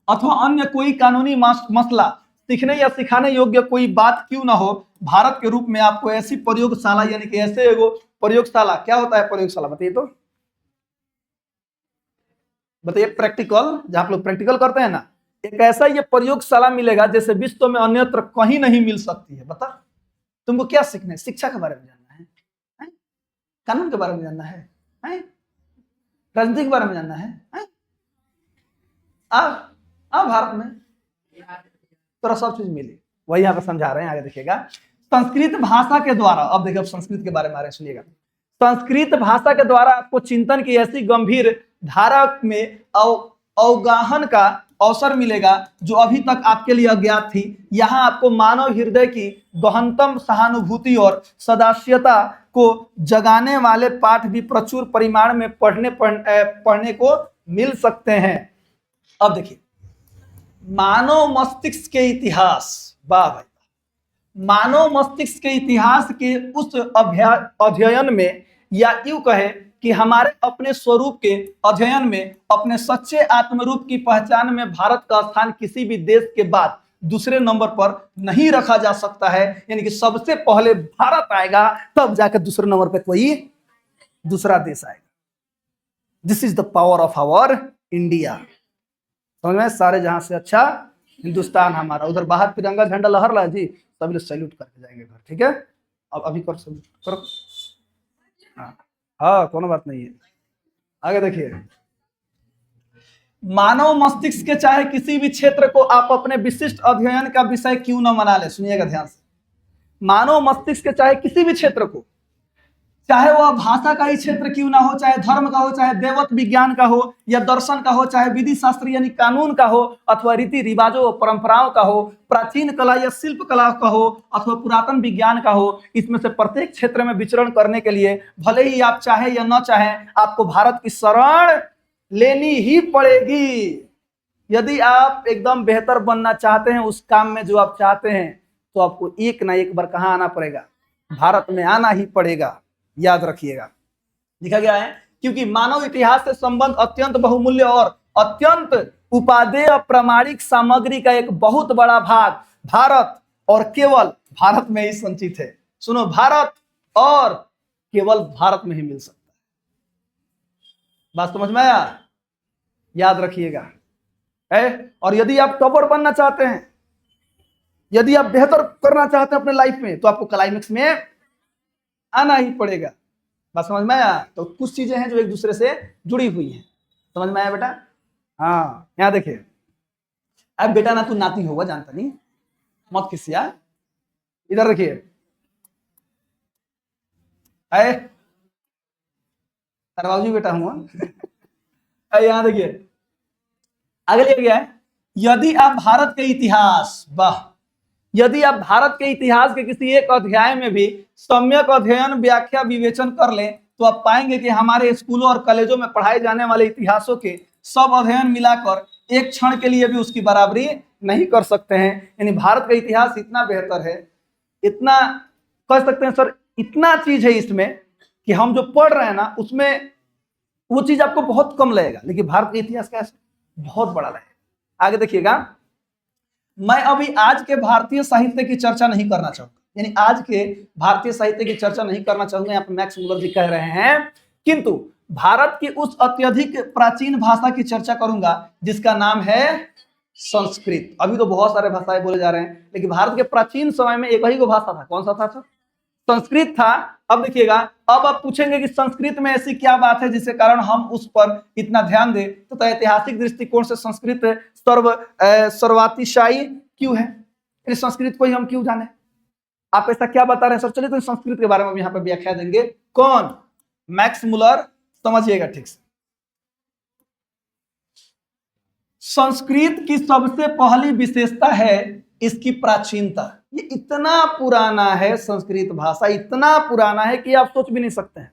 अथवा अन्य कोई कानूनी मसला सीखने या सिखाने योग्य कोई बात क्यों ना हो, भारत के रूप में आपको ऐसी प्रयोगशाला, यानी कि ऐसे एगो प्रयोगशाला, क्या होता है प्रयोगशाला बताइए तो, बताइए। प्रैक्टिकल, जहां आप लोग प्रैक्टिकल करते हैं ना, एक ऐसा ये प्रयोगशाला मिलेगा जैसे विश्व में अन्यत्र कहीं नहीं मिल सकती है। बता, तुमको क्या सीखना है? शिक्षा के बारे में जानना है? कानून के बारे में जानना है? राजनीति के बारे में जानना है? भारत में तो सब चीज मिली, वही यहाँ पे समझा रहे हैं। आगे देखिएगा, संस्कृत भाषा के द्वारा, अब देखिए, अब संस्कृत के बारे में आ रहे हैं, सुनिएगा। संस्कृत भाषा के द्वारा आपको चिंतन की ऐसी गंभीर धारा में अवगाहन का अवसर मिलेगा जो अभी तक आपके लिए अज्ञात थी। यहाँ आपको मानव हृदय की गहनतम सहानुभूति और सदास्यता को जगाने वाले पाठ भी प्रचुर परिमाण में पढ़ने को मिल सकते हैं। अब देखिए, मानव मस्तिष्क के इतिहास, वाह भाई, मानव मस्तिष्क के इतिहास के उस अध्ययन में, या यूं कहे कि हमारे अपने स्वरूप के अध्ययन में, अपने सच्चे आत्मरूप की पहचान में भारत का स्थान किसी भी देश के बाद दूसरे नंबर पर नहीं रखा जा सकता है। यानी कि सबसे पहले भारत आएगा, तब जाकर दूसरे नंबर पे कोई दूसरा देश आएगा। This is the power of our India. समझ में? सारे जहां से अच्छा हिंदुस्तान हमारा। उधर बाहर तिरंगा झंडा लहर रहा है जी, सभी लोग सैल्यूट करके जाएंगे घर, ठीक है? अब अभी कर सैल्यूट करो। हाँ कोनो बात नहीं है। आगे देखिए, मानव मस्तिष्क के चाहे किसी भी क्षेत्र को आप अपने विशिष्ट अध्ययन का विषय क्यों न बना ले। सुनिएगा ध्यान से, मानव मस्तिष्क के चाहे किसी भी क्षेत्र को, चाहे वह भाषा का ही क्षेत्र क्यों ना हो, चाहे धर्म का हो, चाहे देवत्व विज्ञान का हो, या दर्शन का हो, चाहे विधि शास्त्र यानी कानून का हो, अथवा रीति रिवाजों परंपराओं का हो, प्राचीन कला या शिल्प कला का हो, अथवा पुरातन विज्ञान का हो, इसमें से प्रत्येक क्षेत्र में विचरण करने के लिए भले ही आप चाहे या न चाहे, आपको भारत की शरण लेनी ही पड़ेगी। यदि आप एकदम बेहतर बनना चाहते हैं उस काम में जो आप चाहते हैं, तो आपको एक ना एक बार कहां आना पड़ेगा? भारत में आना ही पड़ेगा। याद रखिएगा, लिखा गया है, क्योंकि मानव इतिहास से संबंध अत्यंत बहुमूल्य और अत्यंत उपादेय प्रामाणिक सामग्री का एक बहुत बड़ा भाग भारत और केवल भारत में ही संचित है। सुनो, भारत और केवल भारत में ही मिल सकता है। बात समझ में आया? याद रखिएगा। और यदि आप टॉपर बनना चाहते हैं, यदि आप बेहतर करना चाहते हैं अपने लाइफ में, तो आपको क्लाइमेक्स में आना ही पड़ेगा। बात समझ में आया? तो कुछ चीजें हैं जो एक दूसरे से जुड़ी हुई हैं। समझ में आया बेटा? हाँ, यहाँ देखिए, अब बेटा ना तू नाती होगा, जानता नहीं, मत खिसिया। इधर देखिए, तरवाजी बेटा हूँ। यहाँ देखिए, आगे लिखा गया है, यदि आप भारत के इतिहास, वाह, यदि आप भारत के इतिहास के किसी एक अध्याय में भी सम्यक अध्ययन, व्याख्या, विवेचन कर लें, तो आप पाएंगे कि हमारे स्कूलों और कॉलेजों में पढ़ाए जाने वाले इतिहासों के सब अध्ययन मिलाकर एक क्षण के लिए भी उसकी बराबरी नहीं कर सकते हैं। यानी भारत का इतिहास इतना बेहतर है, इतना कह सकते हैं सर, इतना चीज है इसमें कि हम जो पढ़ रहे हैं ना, उसमें वो चीज आपको बहुत कम लगेगा, लेकिन भारत का इतिहास कैसे बहुत बड़ा लगेगा। आगे देखिएगा, मैं अभी आज के भारतीय साहित्य की चर्चा नहीं करना चाहूंगा, यानी आज के भारतीय साहित्य की चर्चा नहीं करना चाहूंगा, यहाँ पे मैक्स मुलर जी कह रहे हैं, किंतु भारत की उस अत्यधिक प्राचीन भाषा की चर्चा करूंगा जिसका नाम है संस्कृत। अभी तो बहुत सारे भाषाएं बोले जा रहे हैं, लेकिन भारत के प्राचीन समय में एक ही को भाषा था। कौन सा था सर? संस्कृत था। अब देखिएगा, अब आप पूछेंगे कि संस्कृत में ऐसी क्या बात है जिसके कारण हम उस पर इतना ध्यान दें, तो ऐतिहासिक दृष्टिकोण से संस्कृत सर्वातिशायी क्यों है? इस संस्कृत को ही हम क्यों जाने? आप ऐसा क्या बता रहे हैं सर? चलिए तो संस्कृत के बारे में यहाँ पर व्याख्या देंगे। कौन? Max Muller. समझिएगा ठीक से, संस्कृत की सबसे पहली विशेषता है इसकी प्राचीनता। ये इतना पुराना है, संस्कृत भाषा इतना पुराना है कि आप सोच भी नहीं सकते हैं।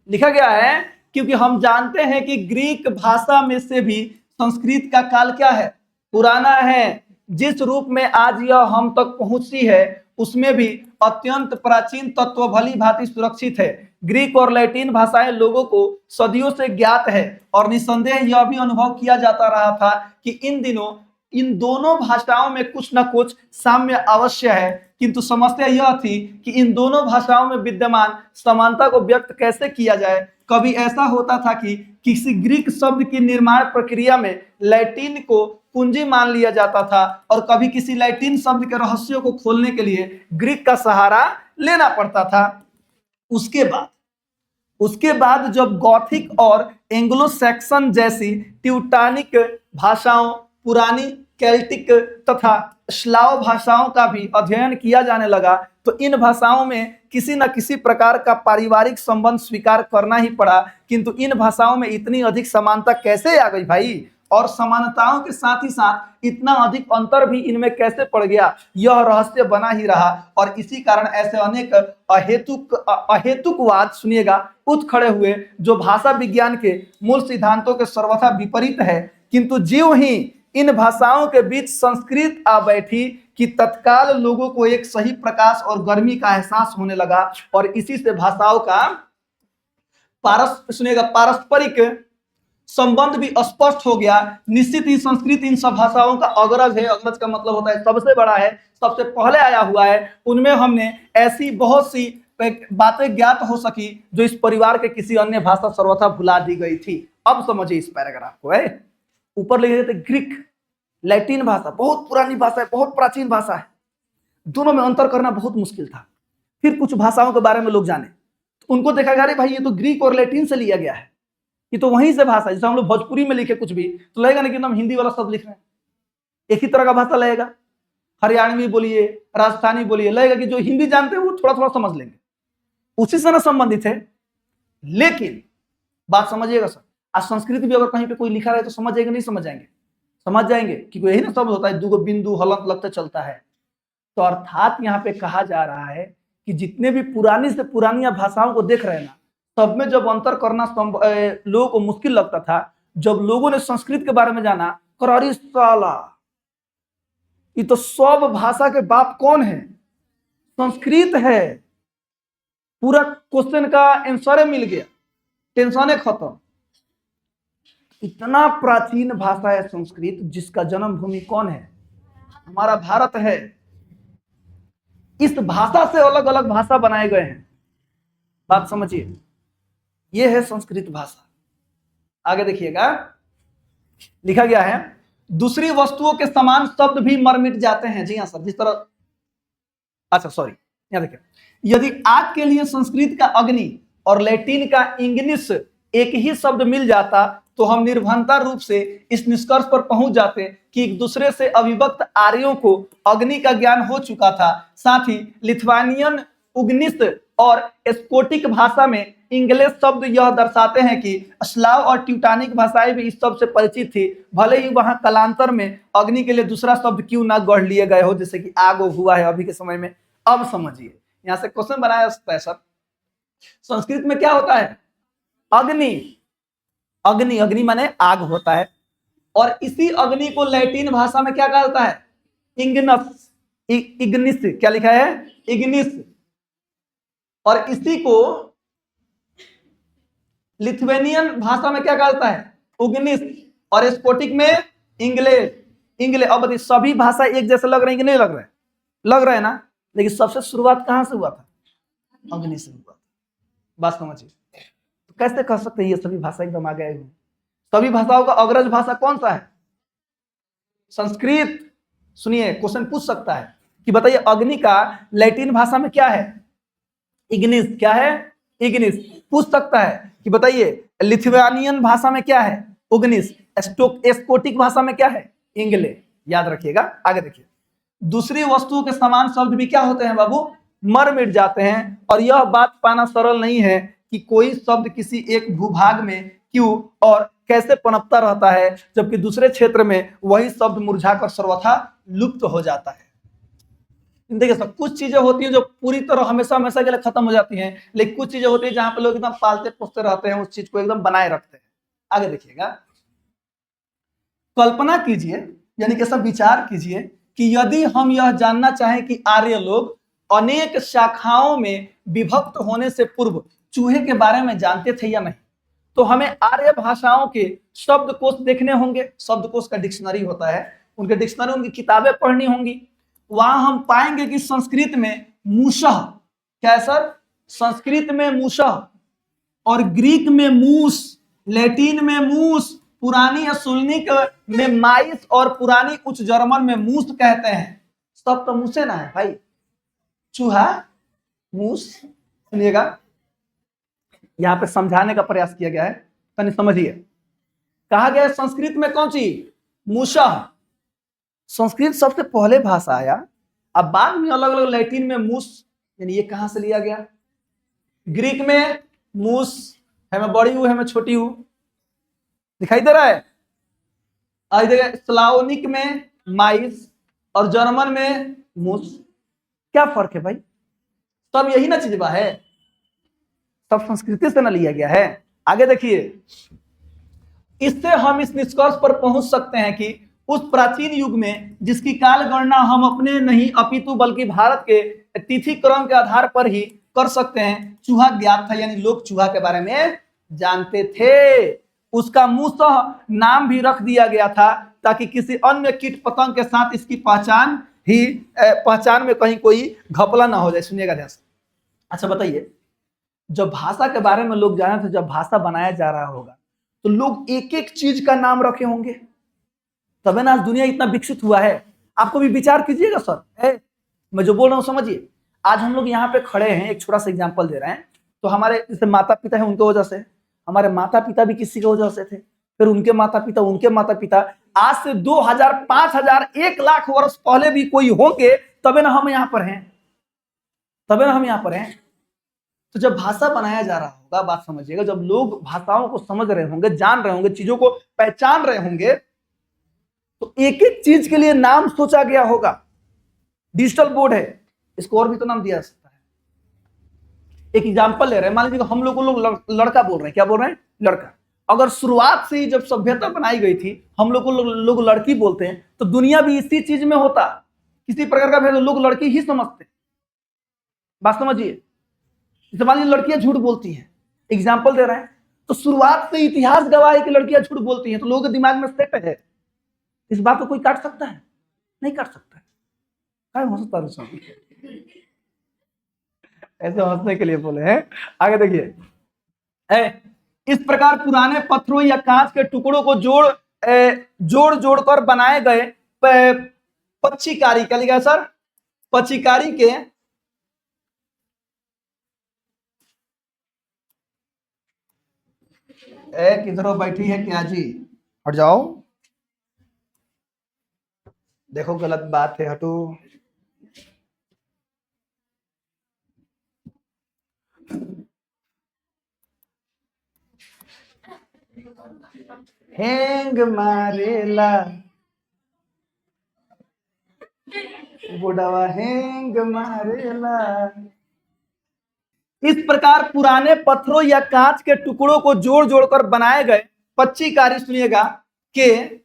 लिखा गया है क्योंकि हम जानते हैं कि ग्रीक भाषा में से भी संस्कृत का काल क्या है? पुराना है। जिस रूप में आज यह हम तक पहुंची है उसमें भी अत्यंत प्राचीन तत्व भली भांति सुरक्षित है। ग्रीक और लैटिन भाषाएं लोगों को सदियों से ज्ञात है और निसंदेह यह भी अनुभव किया जाता रहा था कि इन दिनों इन दोनों भाषाओं में कुछ न कुछ साम्य अवश्य है, किंतु समस्या यह थी कि इन दोनों भाषाओं में विद्यमान समानता को व्यक्त कैसे किया जाए। कभी ऐसा होता था कि किसी ग्रीक शब्द की निर्माण प्रक्रिया में लैटिन को कुंजी मान लिया जाता था और कभी किसी लैटिन शब्द के रहस्यों को खोलने के लिए ग्रीक का सहारा लेना पड़ता था। उसके बाद जब गॉथिक और एंग्लो सैक्सन जैसी ट्यूटानिक भाषाओं, पुरानी केल्टिक तथा स्लाव भाषाओं का भी अध्ययन किया जाने लगा, तो इन भाषाओं में किसी न किसी प्रकार का पारिवारिक संबंध स्वीकार करना ही पड़ा। किंतु इन भाषाओं में इतनी अधिक समानता कैसे आ गई भाई? और समानताओं के साथ ही साथ इतना अधिक अंतर भी इनमें कैसे पड़ गया, यह रहस्य बना ही रहा। और इसी कारण ऐसे अनेक अहेतुकवाद, सुनिएगा, उठ खड़े हुए जो भाषा विज्ञान के मूल सिद्धांतों के सर्वथा विपरीत है। किंतु ज्यों ही इन भाषाओं के बीच संस्कृत आ बैठी कि तत्काल लोगों को एक सही प्रकाश और गर्मी का एहसास होने लगा और इसी से भाषाओं का सुनिएगा, पारस्परिक संबंध भी स्पष्ट हो गया। निश्चित ही संस्कृत इन सब भाषाओं का अग्रज है। अग्रज का मतलब होता है सबसे बड़ा है, सबसे पहले आया हुआ है। उनमें हमने ऐसी बहुत सी बातें ज्ञात हो सकी जो इस परिवार के किसी अन्य भाषा सर्वथा भुला दी गई थी। अब समझिए इस पैराग्राफ को है। ऊपर लिखे थे ग्रीक, लैटिन भाषा बहुत पुरानी भाषा है, बहुत प्राचीन भाषा है। दोनों में अंतर करना बहुत मुश्किल था। फिर कुछ भाषाओं के बारे में लोग जाने तो उनको देखा गया, अरे भाई ये तो ग्रीक और लैटिन से लिया गया है, ये तो वहीं से भाषा है। जैसे हम लोग भोजपुरी में लिखे कुछ भी तो लगेगा ना कि हम हिंदी वाला शब्द लिख रहे हैं, एक ही तरह का भाषा लगेगा। हरियाणवी बोलिए, राजस्थानी बोलिए, लगेगा कि जो हिंदी जानते हैं वो थोड़ा थोड़ा समझ लेंगे, उसी से ना संबंधित है। लेकिन बात समझिएगा सर, आज संस्कृत भी अगर कहीं पे कोई लिखा रहे तो समझ जाएंगे, नहीं समझ जाएंगे? समझ जाएंगे, क्योंकि यही ना शब्द होता है, दुगो बिंदु हलंत लगते चलता है। तो अर्थात यहाँ पे कहा जा रहा है कि जितने भी पुरानी से पुरानी भाषाओं को देख रहे हैं ना, सब में जब अंतर करना लोगों को मुश्किल लगता था, जब लोगों ने संस्कृत के बारे में जाना, अरे साला ये तो सब भाषा के बाप कौन है? संस्कृत है। पूरा क्वेश्चन का आंसर मिल गया, टेंशन खत्म। इतना प्राचीन भाषा है संस्कृत, जिसका जन्मभूमि कौन है? हमारा भारत है। इस भाषा से अलग अलग भाषा बनाए गए हैं। बात समझिए, यह है संस्कृत भाषा। आगे देखिएगा, लिखा गया है दूसरी वस्तुओं के समान शब्द भी मर मिट जाते हैं। जी हाँ सर, जिस तरह, अच्छा सॉरी, यहां देखिए, यदि आग के लिए संस्कृत का अग्नि और लैटिन का इंग्निस एक ही शब्द मिल जाता तो हम निर्भरता रूप से इस निष्कर्ष पर पहुंच जाते कि एक दूसरे से अविभक्त आर्यों को अग्नि का ज्ञान हो चुका था। साथ ही लिथुआनियन, उग्निस और स्कोटिक भाषा में इंग्लिश शब्द यह दर्शाते हैं कि स्लाव और ट्यूटानिक भाषाएं भी इस शब्द से परिचित थी, भले ही वहां कालांतर में अग्नि के लिए दूसरा शब्द क्यों ना गढ़ लिए गए हो, जैसे कि आग हुआ है अभी के समय में। अब समझिए, यहां से क्वेश्चन बनाया सकता है सर, संस्कृत में क्या होता है? अग्नि। अग्नि, अग्नि माने आग होता है, और इसी अग्नि को लैटिन भाषा में क्या कहता है? Ignis, Ignis. क्या लिखा है? इग्निस। और इसी को लिथुआनियन भाषा में क्या कहता है? उग्निस। और स्कोटिक में इंग्ले। अब बताइए, सभी भाषा एक जैसे लग रहे हैं कि नहीं लग रहे? लग रहे हैं ना। लेकिन सबसे शुरुआत कहां से हुआ था? अग्नि से हुआ था। बात समझिए, तो कैसे कह सकते हैं ये सभी भाषा एकदम आ गए हैं? सभी भाषाओं का अग्रज भाषा कौन सा है? संस्कृत। सुनिए, क्वेश्चन पूछ सकता है कि बताइए अग्नि का लैटिन भाषा में क्या है? इग्निस। क्या है? इग्निस। पूछ सकता है कि बताइए लिथुआनियन भाषा में क्या है? उग्निस। स्कोटिक भाषा में क्या है? इंग्ले। याद रखिएगा। आगे देखिए, दूसरी वस्तुओं के समान शब्द भी क्या होते हैं बाबू? मर मिट जाते हैं। और यह बात पाना सरल नहीं है कि कोई शब्द किसी एक भूभाग में क्यों और कैसे पनपता रहता है, जबकि दूसरे क्षेत्र में वही शब्द मुरझाकर सर्वथा लुप्त हो जाता है। देखिए सब कुछ चीजें होती हैं जो पूरी तरह हमेशा हमेशा के लिए खत्म हो जाती हैं, लेकिन कुछ चीजें होती हैं जहां पे लोग एकदम पालते पोसते रहते हैं, उस चीज को एकदम बनाए रखते हैं। आगे देखिएगा, कल्पना कीजिए, यानी कि सब विचार कीजिए कि यदि हम यह जानना चाहें कि आर्य लोग अनेक शाखाओं में विभक्त होने से पूर्व चूहे के बारे में जानते थे या नहीं, तो हमें आर्य भाषाओं के शब्दकोश देखने होंगे। शब्दकोश का डिक्शनरी होता है, उनके डिक्शनरी, उनकी किताबें पढ़नी होंगी। वहां हम पाएंगे कि संस्कृत में मूषः, क्या है सर? संस्कृत में मूषः, और ग्रीक में मूस, लैटिन में मूस, पुरानी सुलनिक में माइस, और पुरानी उच्च जर्मन में मूस कहते हैं। सब तो मूसे ना है भाई, चूहा, मूस। सुनिएगा, यहां पे समझाने का प्रयास किया गया है, तनी समझिए। कहा गया है संस्कृत में कौन सी? मूषः। संस्कृत सबसे पहले भाषा आया, अब बाद में अलग अलग, लैटिन में मूस, यानी ये कहां से लिया गया? ग्रीक में मूस है, मैं बड़ी हूं है मैं छोटी हूं, दिखाई दे रहा है? आज देखिए, स्लावनिक में माइस और जर्मन में मूस। क्या फर्क है भाई? सब यही ना चीज है, सब संस्कृति से ना लिया गया है। आगे देखिए, इससे हम इस निष्कर्ष पर पहुंच सकते हैं कि उस प्राचीन युग में जिसकी काल गणना हम अपने नहीं अपितु बल्कि भारत के तिथि क्रम के आधार पर ही कर सकते हैं, चूहा ज्ञात था, यानी लोग चूहा के बारे में जानते थे। उसका मुसह नाम भी रख दिया गया था ताकि किसी अन्य कीट पतंग के साथ इसकी पहचान में कहीं कोई घपला ना हो जाए। सुनिएगा ध्यान से। अच्छा बताइए, जब भाषा के बारे में लोग जाने थे, जब भाषा बनाया जा रहा होगा तो लोग एक एक चीज का नाम रखे होंगे, तब ना आज दुनिया इतना विकसित हुआ है। आपको भी विचार कीजिएगा सर, मैं जो बोल रहा हूं समझिए। आज हम लोग यहाँ पे खड़े हैं, एक छोटा सा एग्जांपल दे रहे हैं, तो हमारे जैसे माता पिता है, उनकी वजह से, हमारे माता पिता भी किसी की वजह से थे, फिर उनके माता पिता, आज से 2000, 5000, 1 लाख वर्ष पहले भी कोई होंगे, तबे ना हम यहाँ पर हैं। तो जब भाषा बनाया जा रहा होगा, बात समझिएगा, जब लोग भाषाओं को समझ रहे होंगे, जान रहे होंगे, चीजों को पहचान रहे होंगे, तो एक एक चीज के लिए नाम सोचा गया होगा। डिजिटल बोर्ड है, इसको और भी तो नाम दिया जा सकता है। एक एग्जांपल ले रहे हैं, मान लीजिए हम लोग लड़का बोल रहे हैं, क्या बोल रहे हैं? लड़का। अगर शुरुआत से ही जब सभ्यता बनाई गई थी, हम लोग लड़की बोलते हैं, तो दुनिया भी इसी चीज में होता, किसी प्रकार का भेद, लोग लड़की ही समझते। बात समझिए। मान लीजिए लड़कियां झूठ बोलती हैं, एग्जाम्पल दे रहे हैं, तो शुरुआत से इतिहास गवाह है कि लड़कियां झूठ बोलती हैं, तो लोगों के दिमाग में सेट है। इस बात को कोई काट सकता है? नहीं काट सकता है। हो सकता है ऐसे हंसने के लिए बोले हैं। आगे देखिए, इस प्रकार पुराने पत्थरों या कांच के टुकड़ों को जोड़ कर बनाए गए पच्चीकारी, क्या लिखा है सर? पच्चीकारी के किधरों बैठी है क्या जी? हट जाओ, देखो गलत बात है, हटो। हैंग मारेला बुढ़वा, हैंग मारेला। इस प्रकार पुराने पत्थरों या कांच के टुकड़ों को जोड़कर बनाए गए पच्चीकारी, सुनिएगा, के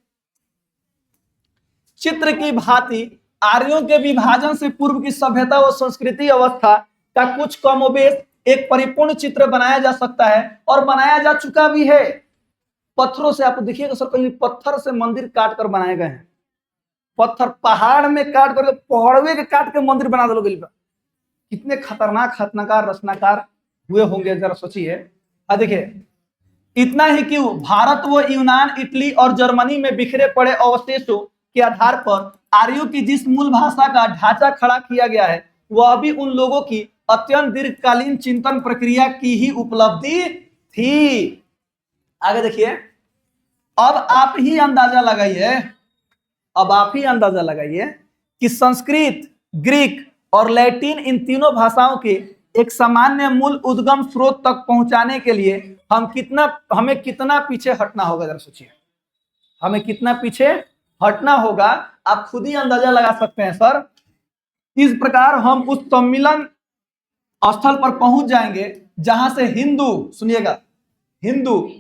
चित्र की भांति आर्यों के विभाजन से पूर्व की सभ्यता व संस्कृति अवस्था का कुछ कमोबेश एक परिपूर्ण चित्र बनाया जा सकता है, और बनाया जा चुका भी है। पत्थरों से, आप देखिएगा सर, कहीं पत्थर से मंदिर काट कर बनाए गए हैं, पत्थर पहाड़ में काट कर, पहाड़वे के काट के मंदिर बना दो। कितने खतरनाक रचनाकार हुए होंगे, जरा सोचिए। देखिए, इतना ही क्यों, भारत व यूनान, इटली और जर्मनी में बिखरे पड़े अवशेषों के आधार पर आर्यों की जिस मूल भाषा का ढांचा खड़ा किया गया है, वह भी उन लोगों की अत्यंत दीर्घकालीन चिंतन प्रक्रिया की ही उपलब्धि थी। आगे देखिए, अब आप ही अंदाजा लगाइए कि संस्कृत, ग्रीक और लैटिन, इन तीनों भाषाओं के एक सामान्य मूल उद्गम स्रोत तक पहुंचाने के लिए हमें कितना पीछे हटना होगा। जरा सोचिए, हमें कितना पीछे हटना होगा, आप खुद ही अंदाजा लगा सकते हैं सर। इस प्रकार हम उस सम्मिलन स्थल पर पहुंच जाएंगे जहां से हिंदू, सुनिएगा, हिंदू,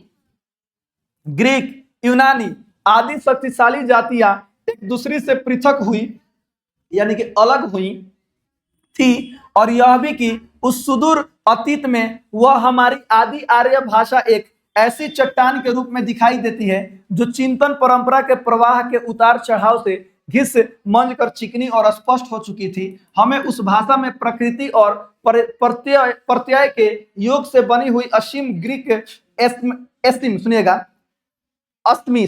ग्रीक, यूनानी आदि शक्तिशाली जातियां एक दूसरी से पृथक हुई, यानी कि अलग हुई थी, और यह भी कि उस सुदूर अतीत में वह हमारी आदि आर्य भाषा एक ऐसी चट्टान के रूप में दिखाई देती है जो चिंतन परंपरा के प्रवाह के उतार चढ़ाव से घिस मंज कर चिकनी और स्पष्ट हो चुकी थी। हमें उस भाषा में प्रकृति और प्रत्यय के योग से बनी हुई असीम ग्रीक अस्तमी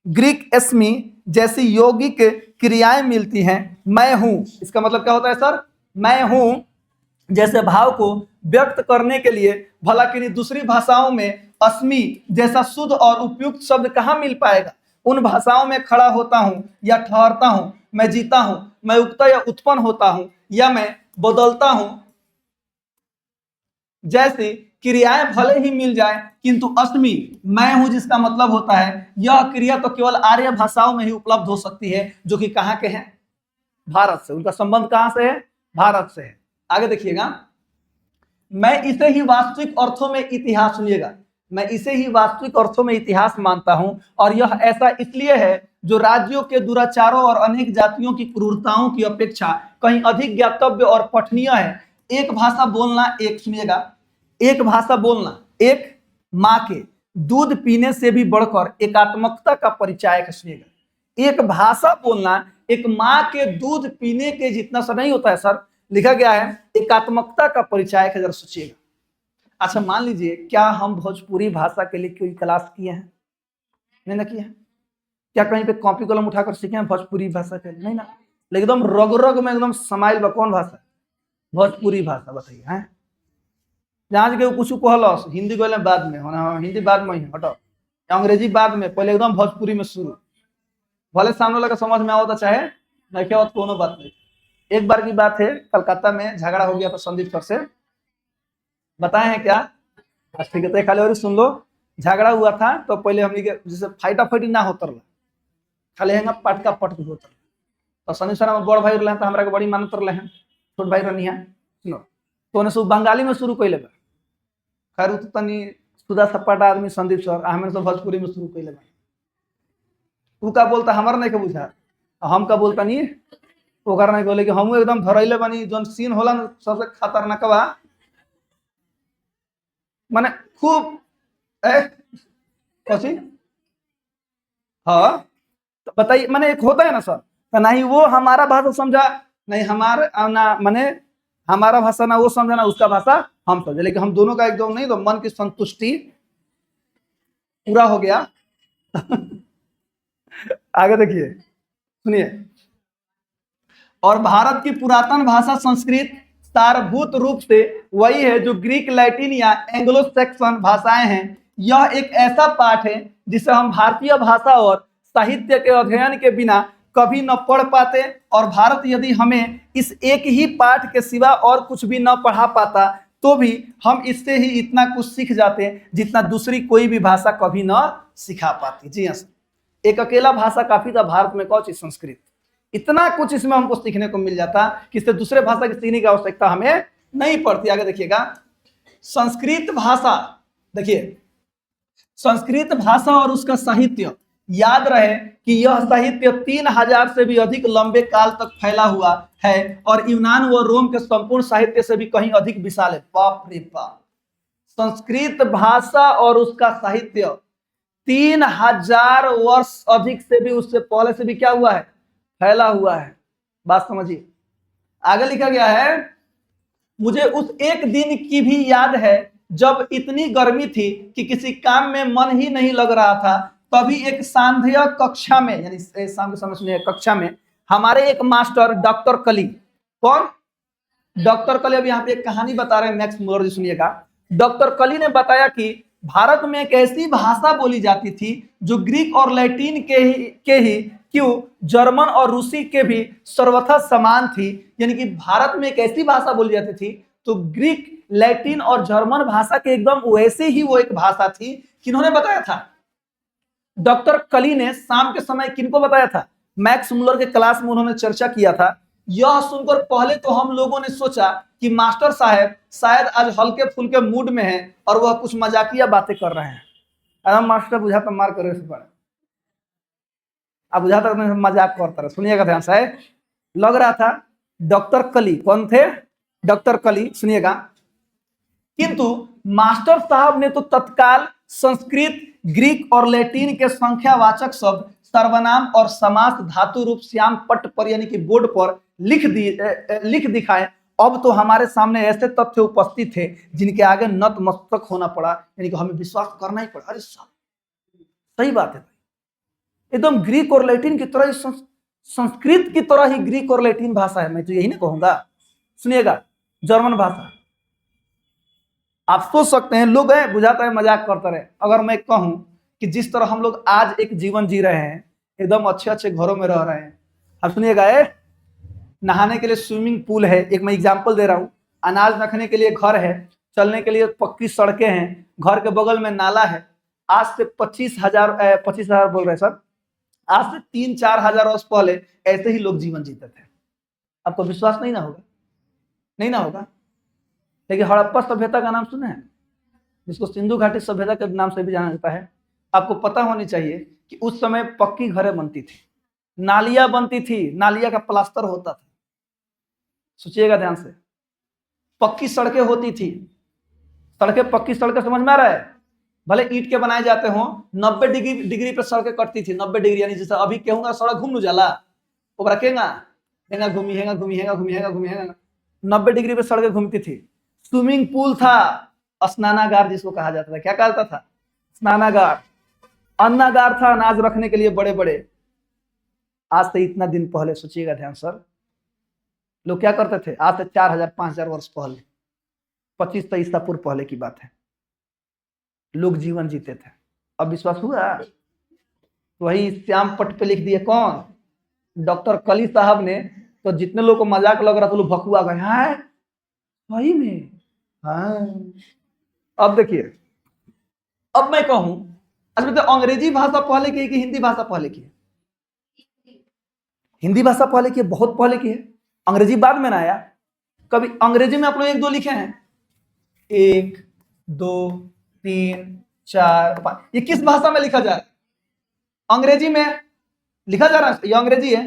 ग्रीक एस्मी जैसी यौगिक क्रियाएं मिलती हैं। मैं हूं, इसका मतलब क्या होता है सर? मैं हूं जैसे भाव को व्यक्त करने के लिए भला कि दूसरी भाषाओं में अस्मि जैसा शुद्ध और उपयुक्त शब्द कहां मिल पाएगा। उन भाषाओं में खड़ा होता हूं या ठहरता हूं, मैं जीता हूं, मैं उगता या उत्पन्न होता हूं, या मैं बदलता हूं, जैसी क्रियाएं भले ही मिल जाए, किंतु अस्मि, मैं हूं, जिसका मतलब होता है यह क्रिया तो केवल आर्य भाषाओं में ही उपलब्ध हो सकती है, जो कि कहां के हैं? भारत से। उनका संबंध कहां से है? भारत से है। आगे देखिएगा, मैं इसे ही वास्तविक अर्थों में इतिहास, सुनिएगा, मैं इसे ही वास्तविक अर्थों में इतिहास मानता हूं, और यह ऐसा इसलिए है जो राज्यों के दुराचारों और अनेक जातियों की क्रूरताओं की अपेक्षा कहीं अधिक ज्ञातव्य और पठनीय है। एक भाषा बोलना, एक, सुनिएगा, एक भाषा बोलना एक माँ के दूध पीने से भी बढ़कर एकात्मकता का परिचायक है। सुनिएगा, एक भाषा बोलना एक माँ के दूध पीने के जितना सा नहीं होता है सर, लिखा गया है एकात्मकता का परिचायक है। जरा सोचिएगा। अच्छा मान लीजिए, क्या हम भोजपुरी भाषा के लिए कोई क्लास किए हैं? नहीं ना किए हैं। क्या कहीं पे कॉपी कलम उठाकर सीखे हैं भोजपुरी भाषा के लिए? नहीं ना। लेकिन एकदम रग रग में एकदम समाइल बा कौन भाषा? भोजपुरी भाषा। बताइए हैं जहां के कुछ कहलस हिंदी कहले बाद में होना, हिंदी बाद में ही हटो, अंग्रेजी बाद में, पहले एकदम भोजपुरी में शुरू। भले सामने वाला का समझ में आओ तो चाहे नहीं क्या, कोनो बात नहीं। एक बार की बात है, कलकत्ता में झगड़ा हो गया था संदीप सर से। बताए हैं क्या? ठीक है, तो खाली और सुन लो। झगड़ा हुआ था तो पहले हमने के जैसे फाइटा फाइटी ना होतर ला, खाली हैंगा पटका पटक होतर। तो संदीप सर बड़ भाई रहे तो हमरा के बड़ी मानत रहे हैं, छोट भाई रही है। सुनो तो उन्हें सब बंगाली में शुरू कैले बा। खैर तो तनी सुधा सपाटा आदमी संदीप सर, हमें तो भोजपुरी में शुरू कैले बा। तू का बोलता हमारा नहीं के बुझा, हम का बोलता नहीं ओकर नहीं बोले कि हम एकदम धरैले बानी। जोन सीन होला न सबसे खतरनाक बा, माने खूब कौची हाँ तो बताइए, माने एक होता है ना सर, तो नहीं वो हमारा भाषा समझा, नहीं हमारे ना माने हमारा भाषा ना वो समझा ना उसका भाषा हम समझे, लेकिन हम दोनों का एकदम नहीं तो मन की संतुष्टि पूरा हो गया। आगे देखिए, सुनिए। और भारत की पुरातन भाषा संस्कृत सारभूत रूप से वही है जो ग्रीक, लैटिन या एंग्लो सैक्सन भाषाएं हैं। यह एक ऐसा पाठ है जिसे हम भारतीय भाषा और साहित्य के अध्ययन के बिना कभी न पढ़ पाते, और भारत यदि हमें इस एक ही पाठ के सिवा और कुछ भी न पढ़ा पाता तो भी हम इससे ही इतना कुछ सीख जाते जितना दूसरी कोई भी भाषा कभी न सिखा पाती। जी हाँ, एक अकेला भाषा काफी था भारत में, कौन चीज संस्कृत। इतना कुछ इसमें हमको सीखने को मिल जाता कि इससे दूसरे भाषा की सीखने की आवश्यकता हमें नहीं पड़ती। आगे देखिएगा, संस्कृत भाषा, देखिए संस्कृत भाषा और उसका साहित्य, याद रहे कि यह साहित्य 3000 से भी अधिक लंबे काल तक फैला हुआ है और यूनान व रोम के संपूर्ण साहित्य से भी कहीं अधिक विशाल है। बाप रे बाप, संस्कृत भाषा और उसका साहित्य 3000 वर्ष अधिक से भी, उससे पहले से भी क्या हुआ है, फैला हुआ है। बात समझिए। आगे लिखा गया है, मुझे उस एक दिन की भी याद है जब इतनी गर्मी थी कि किसी काम में मन ही नहीं लग रहा था। तभी एक सांध्य कक्षा में, यानी शाम के समय सुनिए, कक्षा में हमारे एक मास्टर डॉक्टर कली, कौन? डॉक्टर कली। अब यहाँ पे एक कहानी बता रहे हैं मैक्स मुलर जी, सुनिएगा। डॉक्टर कली ने बताया कि भारत में एक ऐसी भाषा बोली जाती थी जो ग्रीक और लैटिन के ही क्यों जर्मन और रूसी के भी सर्वथा समान थी। यानी कि भारत में एक ऐसी भाषा बोली जाती थी तो ग्रीक, लैटिन और जर्मन भाषा के एकदम वैसे ही वो एक भाषा थी। किन्होंने बताया था? डॉक्टर कली ने शाम के समय किनको बताया था? मैक्स मुलर के क्लास में उन्होंने चर्चा किया था। यह सुनकर पहले तो हम लोगों ने सोचा कि मास्टर साहब शायद आज हल्के फुल्के मूड में हैं और वह कुछ मजाकिया बातें कर रहे हैं। अरे मास्टर बुझा तो मार करे से पड़े, अब बुझा तक मजाक करता रहा। सुनिएगा ध्यान से, लग रहा था डॉक्टर कली कौन थे? डॉक्टर कली, सुनिएगा। किंतु मास्टर साहब ने तो तत्काल संस्कृत, ग्रीक और लैटिन के संख्यावाचक शब्द, सर्वनाम और समास धातु रूप श्याम पट पर यानी कि बोर्ड पर लिख दिखाए। अब तो हमारे सामने ऐसे तथ्य उपस्थित थे जिनके आगे नतमस्तक होना पड़ा, यानी कि हमें विश्वास करना ही पड़ा। अरे साहब सही बात है, एकदम ग्रीक और लैटिन की तरह, संस्कृत की तरह ही ग्रीक और लैटिन भाषा है। मैं तो यही ना कहूंगा। सुनिएगा, जर्मन भाषा। आप सोच सकते हैं लोग हैं बुझाता है मजाक करते रहे। अगर मैं कहूं कि जिस तरह हम लोग आज एक जीवन जी रहे हैं, एकदम अच्छे अच्छे घरों में रह रहे हैं। अब सुनिएगा, नहाने के लिए स्विमिंग पूल है, एक मैं एग्जांपल दे रहा हूं। अनाज रखने के लिए घर है, चलने के लिए पक्की सड़कें हैं, घर के बगल में नाला है। आज से 25,000 बोल रहे सर, आज से 3-4 हजार वर्ष पहले ऐसे ही लोग जीवन जीते थे। आपको विश्वास नहीं ना होगा, नहीं ना होगा। लेकिन हड़प्पा सभ्यता का नाम सुने हैं, जिसको सिंधु घाटी सभ्यता के नाम से भी जाना जाता है। आपको पता होनी चाहिए कि उस समय पक्की घरें बनती थी, नालियां बनती थी, नालिया का प्लास्टर होता था। सोचिएगा ध्यान से, पक्की सड़कें होती थी, सड़कें पक्की सड़कें समझ में आ रहा है, भले ईंट के बनाए जाते हो, 90 डिग्री पे सड़कें कटती थी, 90 डिग्री, यानी जैसे अभी कहूंगा सड़क घूम जाला वो रखेगा हेंगा घूमी हेंगा घूमी हेंगा घूमी हेंगा घूमी हेंगा, 90 डिग्री पे सड़कें घूमती थी। स्विमिंग पूल था, स्नानागार जिसको कहा जाता था, क्या कहता था, स्नानागार। अन्नागार था, अनाज रखने के लिए बड़े बड़े। आज से इतना दिन पहले, सोचिएगा ध्यान सर, लोग क्या करते थे, आज से 4000 5000 वर्ष पहले, 25 ईसा पूर्व पहले की बात है, लोग जीवन जीते थे। अब विश्वास हुआ? वही श्याम पट पे लिख दिए कौन, डॉक्टर कली साहब ने। तो जितने लोग को मजाक लग रहा था, लोग भकुआ गए, हैं सही में, हाँ। अब देखिए, अब मैं कहूं, अच्छा तो अंग्रेजी भाषा पहले की है कि हिंदी भाषा पहले की है? हिंदी भाषा पहले की है, बहुत पहले की है, अंग्रेजी बाद में ना आया। कभी अंग्रेजी में आप लोग 1 2 लिखे हैं? 1 2 3 4 5, ये किस भाषा में लिखा जा रहा है? अंग्रेजी में लिखा जा रहा है, ये अंग्रेजी है।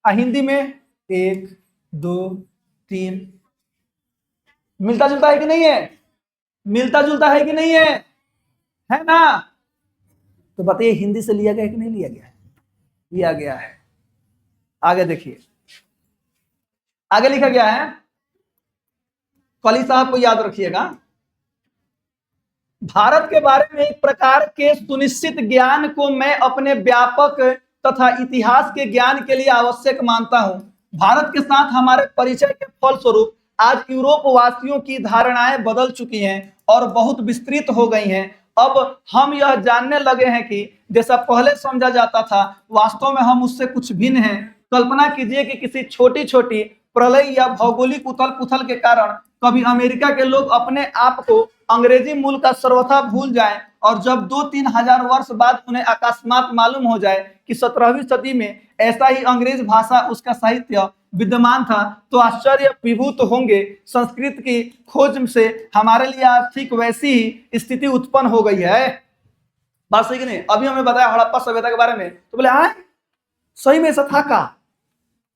हिंदी में 1 2 3, मिलता जुलता है कि नहीं है? मिलता जुलता है कि नहीं है ना? तो बताइए हिंदी से लिया गया है कि नहीं लिया गया है? लिया गया है। आगे देखिए, आगे लिखा गया है, कली साहब को याद रखिएगा, भारत के बारे में एक प्रकार के सुनिश्चित ज्ञान को मैं अपने व्यापक तथा इतिहास के ज्ञान के लिए आवश्यक मानता हूं। भारत के साथ हमारे परिचय के फलस्वरूप आज यूरोप वासियों की धारणाएं बदल चुकी हैं और बहुत विस्तृत हो गई हैं। अब हम यह जानने लगे हैं कि जैसा पहले समझा जाता था, वास्तव में हम उससे कुछ भिन्न हैं। कल्पना कीजिए कि किसी छोटी छोटी प्रलय या भौगोलिक उथल पुथल के कारण कभी अमेरिका के लोग अपने आप को अंग्रेजी मूल का सर्वथा भूल जाएं, और जब 2-3 हजार वर्ष बाद उन्हें अकस्मात मालूम हो जाए कि 17वीं सदी में ऐसा ही अंग्रेज भाषा उसका साहित्य विद्यमान था, तो आश्चर्य विभूत होंगे। संस्कृत की खोज से हमारे लिए आज ठीक वैसी ही स्थिति उत्पन्न हो गई है। बात सही कि नहीं? अभी हमें बताया हड़प्पा सभ्यता के बारे में, तो बोले हाँ सही में ऐसा था का?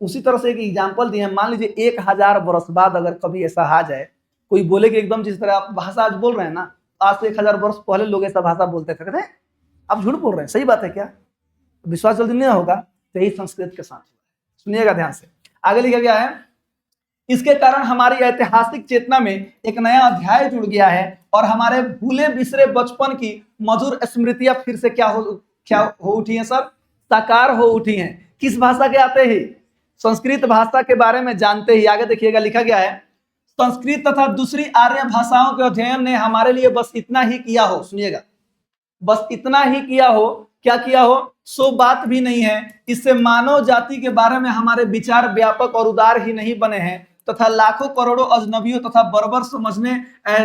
उसी तरह से एक एग्जाम्पल दिए, मान लीजिए 1000 वर्ष बाद अगर कभी ऐसा आ जाए, कोई बोले कि एकदम जिस तरह आप भाषा आज बोल रहे हैं ना, आज से 1000 वर्ष पहले लोग ऐसा भाषा बोलते थे, कहते आप झूठ बोल रहे हैं, सही बात है क्या? विश्वास जल्दी नहीं होगा। तो यही संस्कृत के साथ सुनिएगा ध्यान से, आगे लिखा गया है, इसके कारण हमारी ऐतिहासिक चेतना में एक नया अध्याय जुड़ गया है और हमारे भूले बिसरे बचपन की मधुर स्मृतियां फिर से क्या हो उठी हैं सर, साकार हो उठी हैं। किस भाषा के आते ही? संस्कृत भाषा के बारे में जानते ही। आगे देखिएगा, लिखा गया है, संस्कृत तथा दूसरी आर्य भाषाओं के अध्ययन ने हमारे लिए बस इतना ही किया हो, सुनिएगा, बस इतना ही किया हो, क्या किया हो? सो बात भी नहीं है, इससे मानव जाति के बारे में हमारे विचार व्यापक और उदार ही नहीं बने हैं, तथा लाखों करोड़ों अजनबियों तथा बर्बर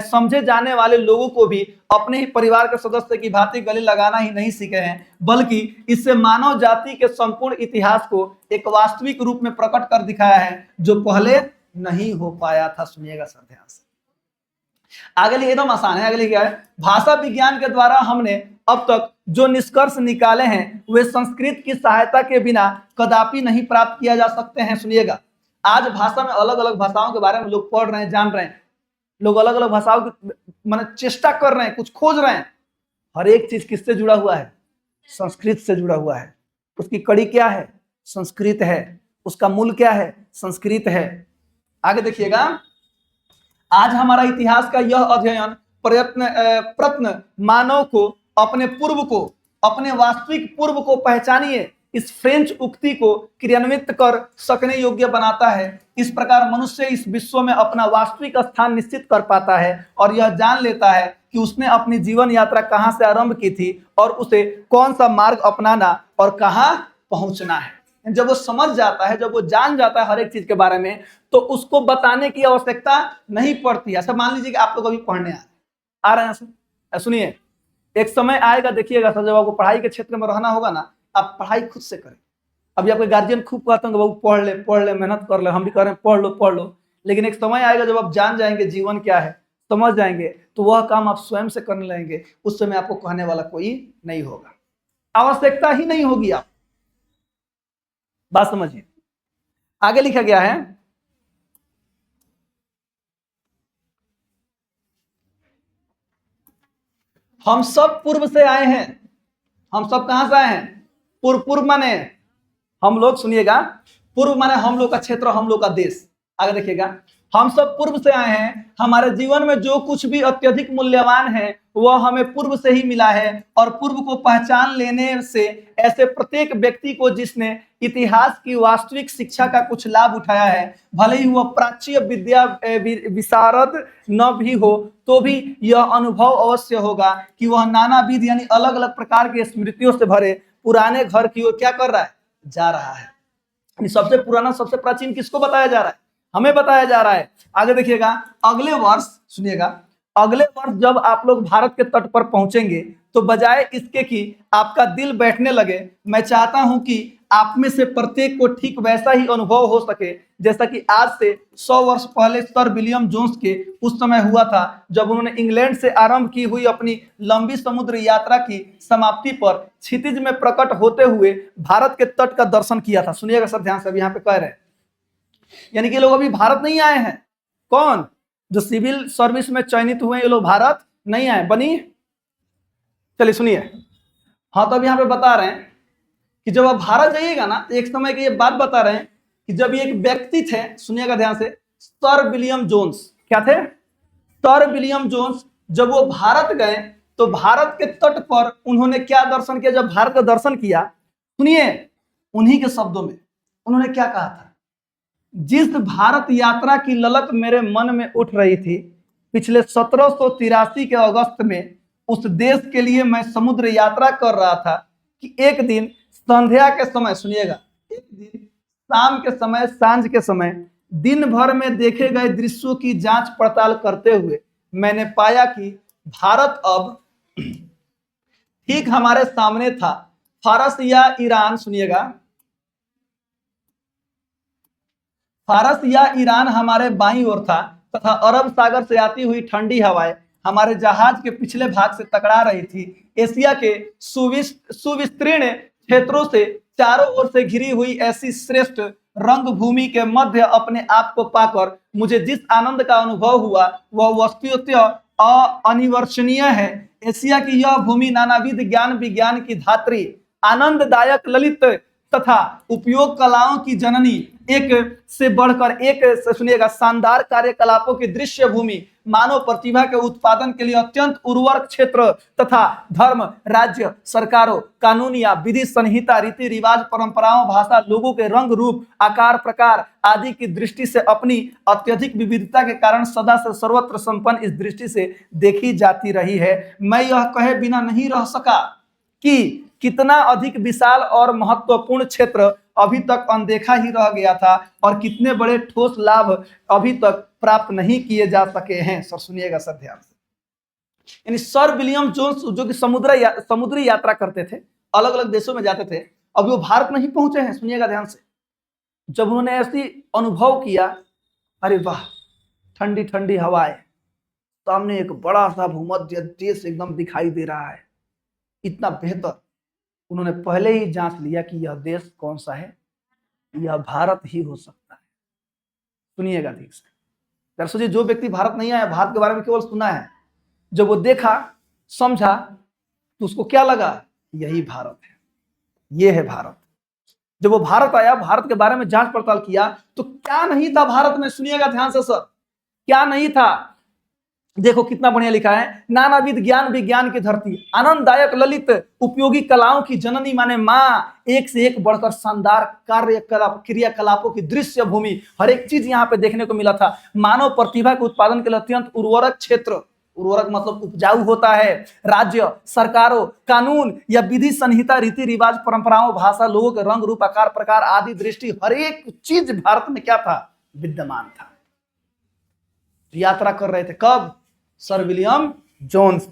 समझे जाने वाले लोगों को भी अपने ही परिवार के सदस्य की भांति गले लगाना ही नहीं सीखे हैं, बल्कि इससे मानव जाति के संपूर्ण इतिहास को एक वास्तविक रूप में प्रकट कर दिखाया है, जो पहले नहीं हो पाया था। सुनिएगा सर ध्यान से, आगे लिखे, एकदम आसान है, आगे लिखे है, भाषा विज्ञान के द्वारा हमने अब तक जो निष्कर्ष निकाले हैं वे संस्कृत की सहायता के बिना कदापि नहीं प्राप्त किया जा सकते हैं। सुनिएगा, आज भाषा में अलग अलग भाषाओं के बारे में लोग पढ़ रहे हैं, जान रहे हैं, लोग अलग अलग भाषाओं की माने चेष्टा कर रहे हैं, कुछ खोज रहे हैं। हर एक चीज किससे जुड़ा हुआ है? संस्कृत से जुड़ा हुआ है। उसकी कड़ी क्या है? संस्कृत है। उसका मूल क्या है? संस्कृत है। आगे देखिएगा, आज हमारा इतिहास का यह अध्ययन प्रयत्न मानव को अपने पूर्व को, अपने वास्तविक पूर्व को पहचानिए, इस फ्रेंच उक्ति को क्रियान्वित कर सकने योग्य बनाता है। इस प्रकार मनुष्य इस विश्व में अपना वास्तविक स्थान निश्चित कर पाता है और यह जान लेता है कि उसने अपनी जीवन यात्रा कहां से आरंभ की थी और उसे कौन सा मार्ग अपनाना और कहां पहुंचना है। जब वो समझ जाता है, जब वो जान जाता है हर एक चीज के बारे में, तो उसको बताने की आवश्यकता नहीं पड़ती है। अच्छा मान लीजिए कि आप लोग अभी पढ़ने आ रहे हैं, सुनिए, एक समय आएगा, देखिएगा सर, जब आपको पढ़ाई के क्षेत्र में रहना होगा ना, आप पढ़ाई खुद से करें। अभी आपके गार्जियन खूब कहते हैं बाबू पढ़ ले, मेहनत कर ले, हम भी कह रहे हैं पढ़ लो, लेकिन एक समय आएगा जब आप जान जाएंगे जीवन क्या है, समझ जाएंगे, तो वह काम आप स्वयं से करने लगेंगे। उस समय आपको कहने वाला कोई नहीं होगा, आवश्यकता ही नहीं होगी। आप बात समझिए, आगे लिखा गया है, हम सब पूर्व से आए हैं। हम सब कहां से आए हैं? पूर्व। पूर्व माने हम लोग, सुनिएगा, पूर्व माने हम लोग का क्षेत्र, हम लोग का देश। आगे देखिएगा, हम सब पूर्व से आए हैं। हमारे जीवन में जो कुछ भी अत्यधिक मूल्यवान है वह हमें पूर्व से ही मिला है। और पूर्व को पहचान लेने से ऐसे प्रत्येक व्यक्ति को जिसने इतिहास की वास्तविक शिक्षा का कुछ लाभ उठाया है, भले ही वह प्राच्य विद्या विशारद न भी हो, तो भी यह अनुभव अवश्य होगा कि वह नानाविध यानी अलग अलग प्रकार की स्मृतियों से भरे पुराने घर की ओर क्या कर रहा है? जा रहा है। सबसे पुराना, सबसे प्राचीन किसको बताया जा रहा है? हमें बताया जा रहा है। आगे देखिएगा, अगले वर्ष, सुनिएगा, अगले वर्ष जब आप लोग भारत के तट पर पहुंचेंगे तो बजाय इसके कि आपका दिल बैठने लगे, मैं चाहता हूं कि आप में से प्रत्येक को ठीक वैसा ही अनुभव हो सके जैसा कि आज से 100 वर्ष पहले सर विलियम जोन्स के उस समय हुआ था, जब उन्होंने इंग्लैंड से आरंभ की हुई अपनी लंबी समुद्र यात्रा की समाप्ति पर क्षितिज में प्रकट होते हुए भारत के तट का दर्शन किया था। सुनिएगा सर ध्यान से, अभी यहाँ पे कह रहे हैं, यानी कि लोग अभी भारत नहीं आए हैं। कौन? जो सिविल सर्विस में चयनित हुए ये लोग भारत नहीं आए। बनी, चलिए सुनिए। हाँ, तो अब यहाँ पे बता रहे हैं कि जब आप भारत जाइएगा ना, तो एक समय की ये बात बता रहे हैं कि जब एक व्यक्ति थे, सुनिएगा ध्यान से, सर विलियम जोन्स। क्या थे? Sir William Jones. जब वो भारत गए तो भारत के तट पर उन्होंने क्या दर्शन किया? जब भारत का दर्शन किया, सुनिए, उन्हीं के शब्दों में उन्होंने क्या कहा था? जिस भारत यात्रा की ललक मेरे मन में उठ रही थी पिछले 1783 के अगस्त में, उस देश के लिए मैं समुद्र यात्रा कर रहा था कि एक दिन संध्या के समय, सुनिएगा, एक दिन शाम के समय, सांझ के समय, दिन भर में देखे गए दृश्यों की जांच पड़ताल करते हुए मैंने पाया कि भारत अब ठीक हमारे सामने था। फारस या ईरान, सुनिएगा, फारस या ईरान हमारे बाईं ओर था तथा अरब सागर से आती हुई ठंडी हवाएं हमारे जहाज के पिछले भाग से टकरा रही थी। एशिया के सुविस्तीर्ण क्षेत्रों से चारों ओर से घिरी हुई ऐसी श्रेष्ठ रंगभूमि के मध्य अपने आप को पाकर मुझे जिस आनंद का अनुभव हुआ वह वस्तुतः अनिवर्चनीय है। एशिया की यह भूमि नानाविध ज्ञान विज्ञान की धात्री, आनंददायक ललित तथा उपयोग कलाओं की जननी, एक से बढ़कर एक, सुनिएगा, शानदार कार्यकलापों की दृश्य भूमि, मानव प्रतिभा के उत्पादन के लिए अत्यंत उर्वर क्षेत्र तथा धर्म, राज्य, सरकारों, कानून या विधि संहिता, रीति रिवाज, परंपराओं, भाषा, लोगों के रंग रूप, आकार प्रकार आदि की दृष्टि से अपनी अत्यधिक विविधता के कारण सदा से सर्वत्र संपन्न इस दृष्टि से देखी जाती रही है। मैं यह कहे बिना नहीं रह सका कि कितना अधिक विशाल और महत्वपूर्ण क्षेत्र अभी तक अनदेखा ही रह गया था और कितने बड़े ठोस लाभ अभी तक प्राप्त नहीं किए जा सके हैं। सर सुनिएगा सर ध्यान से, यानी सर विलियम जोन्स जो कि समुद्री यात्रा करते थे, अलग अलग देशों में जाते थे, अभी वो भारत नहीं पहुंचे हैं। सुनिएगा ध्यान से, जब उन्होंने ऐसी अनुभव किया, अरे वाह, ठंडी ठंडी हवाएं, सामने एक बड़ा सा भूमध्य देश एकदम दिखाई दे रहा है, इतना बेहतर। उन्होंने पहले ही जांच लिया कि यह देश कौन सा है, यह भारत ही हो सकता है। सुनिएगा ठीक से, दरअसल सोचिए, जो व्यक्ति भारत नहीं आया, भारत के बारे में केवल सुना है, जब वो देखा, समझा, तो उसको क्या लगा? यही भारत है, ये है भारत। जब वो भारत आया, भारत के बारे में जांच पड़ताल किया, तो क्या नहीं था भारत में? सुनिएगा ध्यान से सर, क्या नहीं था? देखो कितना बढ़िया लिखा है, नानाविध ज्ञान विज्ञान की धरती, आनंददायक ललित उपयोगी कलाओं की जननी माने माँ, एक से एक बढ़कर शानदार क्रियाकलापों की दृश्य भूमि, हर एक चीज यहाँ पे देखने को मिला था। मानव प्रतिभा के उत्पादन के लिए अत्यंत उर्वरक क्षेत्र, उर्वरक मतलब उपजाऊ होता है, राज्य, सरकारों, कानून या विधि संहिता, रीति रिवाज, परंपराओं, भाषा, लोगों के रंग रूप, आकार प्रकार आदि दृष्टि, हर एक चीज भारत में क्या था? विद्यमान था। यात्रा कर रहे थे कब? Sir William Jones.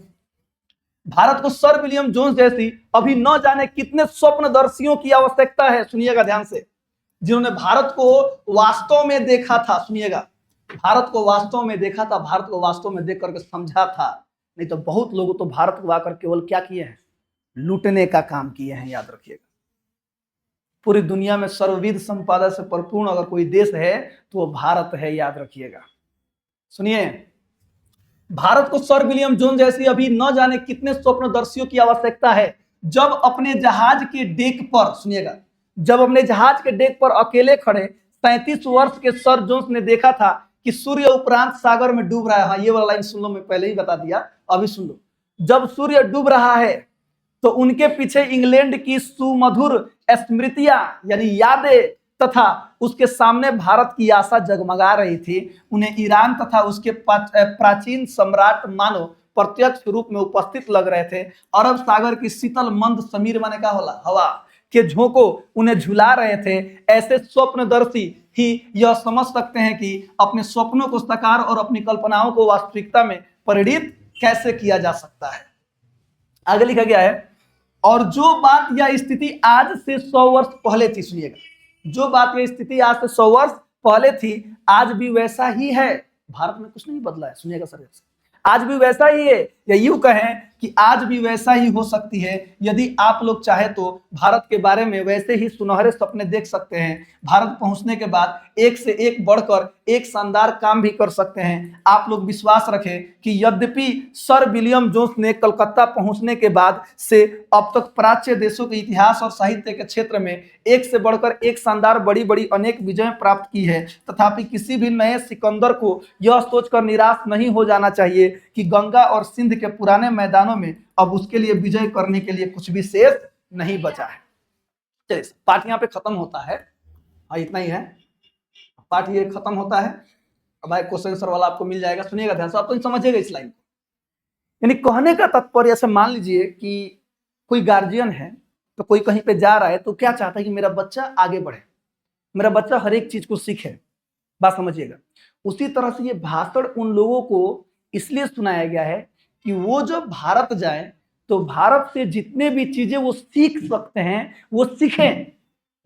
भारत को सर विलियम जोन्स जैसी अभी न जाने कितने स्वप्नदर्शियों की आवश्यकता है, सुनिएगा ध्यान से, जिन्होंने भारत को वास्तव में देखा था। सुनिएगा, भारत को वास्तव में देखा था, भारत को वास्तव में देख करके समझा था। नहीं तो बहुत लोग तो भारत को आकर केवल क्या किए हैं? लूटने का काम किए हैं। याद रखिएगा, पूरी दुनिया में सर्वविध संपदा से परिपूर्ण अगर कोई देश है तो वो भारत है। याद रखिएगा। सुनिए, भारत को सर विलियम जोन जैसी अभी न जाने कितने स्वप्नदर्शियों की आवश्यकता है। जब अपने जहाज के डेक पर, सुनिएगा, जब अपने जहाज के डेक पर अकेले खड़े 37 वर्ष के सर जोन्स ने देखा था कि सूर्य उपरांत सागर में डूब रहा है। हाँ, ये वाला लाइन सुन लो, मैं पहले ही बता दिया, अभी सुन लो। जब सूर्य डूब रहा है तो उनके पीछे इंग्लैंड की सुमधुर स्मृतियां यानी यादें तथा उसके सामने भारत की आशा जगमगा रही थी। उन्हें ईरान तथा उसके प्राचीन सम्राट मानो प्रत्यक्ष रूप में उपस्थित लग रहे थे। अरब सागर की शीतल मंद समीर माने का होला हवा के झोंकों उन्हें झुला रहे थे। ऐसे स्वप्नदर्शी ही यह समझ सकते हैं कि अपने स्वप्नों को साकार और अपनी कल्पनाओं को वास्तविकता में परिणित कैसे किया जा सकता है। आगे लिखा गया है, और जो बात या स्थिति आज से 100 वर्ष पहले थी, सुनिएगा, जो बात या स्थिति आज से 100 वर्ष पहले थी आज भी वैसा ही है। भारत में कुछ नहीं बदला है, सुनिएगा सर, आज भी वैसा ही है, या यूं कहें कि आज भी वैसा ही हो सकती है। यदि आप लोग चाहे तो भारत के बारे में वैसे ही सुनहरे सपने देख सकते हैं। भारत पहुंचने के बाद एक से एक बढ़कर एक शानदार काम भी कर सकते हैं। आप लोग विश्वास रखें कि यद्यपि सर विलियम जोन्स ने कलकत्ता पहुंचने के बाद से अब तक प्राच्य देशों के इतिहास और साहित्य के क्षेत्र में एक से बढ़कर एक शानदार बड़ी बड़ी अनेक विजय प्राप्त की है, तथापि किसी भी नए सिकंदर को यह सोचकर निराश नहीं हो जाना चाहिए कि गंगा और सिंध के पुराने मैदानों में अब उसके लिए विजय करने के लिए कुछ भी शेष नहीं बचा है। चलिए, पाठ यहाँ पे खत्म होता है। हाँ, इतना ही है, पाठ ये खत्म होता है। अब एक क्वेश्चन आंसर वाला आपको मिल जाएगा, सुनिएगा ध्यान से, आप तो समझिएगा इस लाइन को। यानी कहने का तात्पर्य, ऐसे मान लीजिए कि कोई गार्जियन है, तो कोई कहीं पे जा रहा है तो क्या चाहता है कि मेरा बच्चा आगे बढ़े, मेरा बच्चा हर एक चीज को सीखे। बात समझिएगा। उसी तरह से ये भाषण उन लोगों को इसलिए सुनाया गया है कि वो जब भारत जाए तो भारत से जितने भी चीजें वो सीख सकते हैं वो सीखें,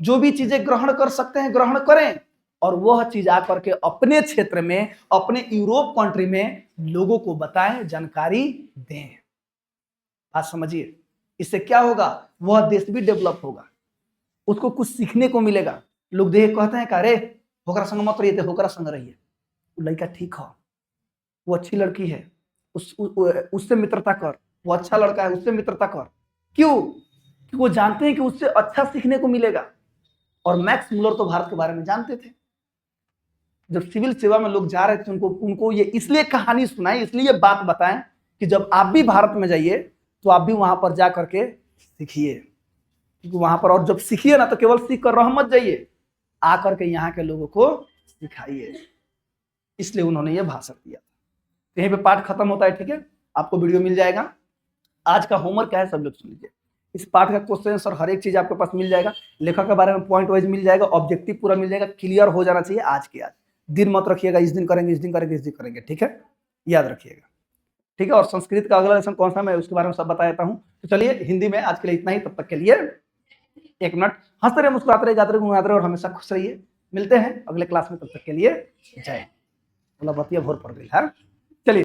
जो भी चीजें ग्रहण कर सकते हैं ग्रहण करें, और वह चीज आकर के अपने क्षेत्र में, अपने यूरोप कंट्री में लोगों को बताएं, जानकारी दें। बात समझिए, इससे क्या होगा, वह देश भी डेवलप होगा, उसको कुछ सीखने को मिलेगा। लोग देख कहते हैं अरे होकरा संग मत रहिए, होकरा संग रहिए, लड़का ठीक है, वो अच्छी लड़की है, उससे मित्रता कर, वो अच्छा लड़का है, उससे मित्रता कर। क्यों? कि वो जानते हैं कि उससे अच्छा सीखने को मिलेगा। और मैक्स मुलर तो भारत के बारे में जानते थे। जब सिविल सेवा में लोग जा रहे थे उनको ये इसलिए कहानी सुनाई, इसलिए बात बताएं कि जब आप भी भारत में जाइए तो आप भी वहां पर जा करके सीखिए, क्योंकि वहां पर, और जब सीखिए ना तो केवल सीख कर रह मत जाइए, आकर के यहाँ के लोगों को सिखाइए। इसलिए उन्होंने ये भाषण दिया। यहीं पे पाठ खत्म होता है, ठीक है। आपको वीडियो मिल जाएगा। आज का होमवर्क क्या है सब लोग सुन लीजिए। इस पाठ का क्वेश्चन आंसर हर एक चीज आपके पास मिल जाएगा, लेखक के बारे में पॉइंट वाइज मिल जाएगा, ऑब्जेक्टिव पूरा मिल जाएगा, क्लियर हो जाना चाहिए आज के आज। दिन मत रखिएगा इस दिन करेंगे, इस दिन करेंगे, इस दिन करेंगे, ठीक है, याद रखिएगा, ठीक है। और संस्कृत का अगला लेसन कौन सा, मैं उसके बारे में सब बता देता हूँ। तो चलिए, हिंदी में आज के लिए इतना ही। तब तक के लिए एक मिनट, हंसते रहे, मुस्कुराते रहे, गाते रहे, गुनगुनाते रहे और हमेशा खुश रहिए। मिलते हैं अगले क्लास में, तब तक के लिए जय। मतलब बतिया भोर पड़ गई है।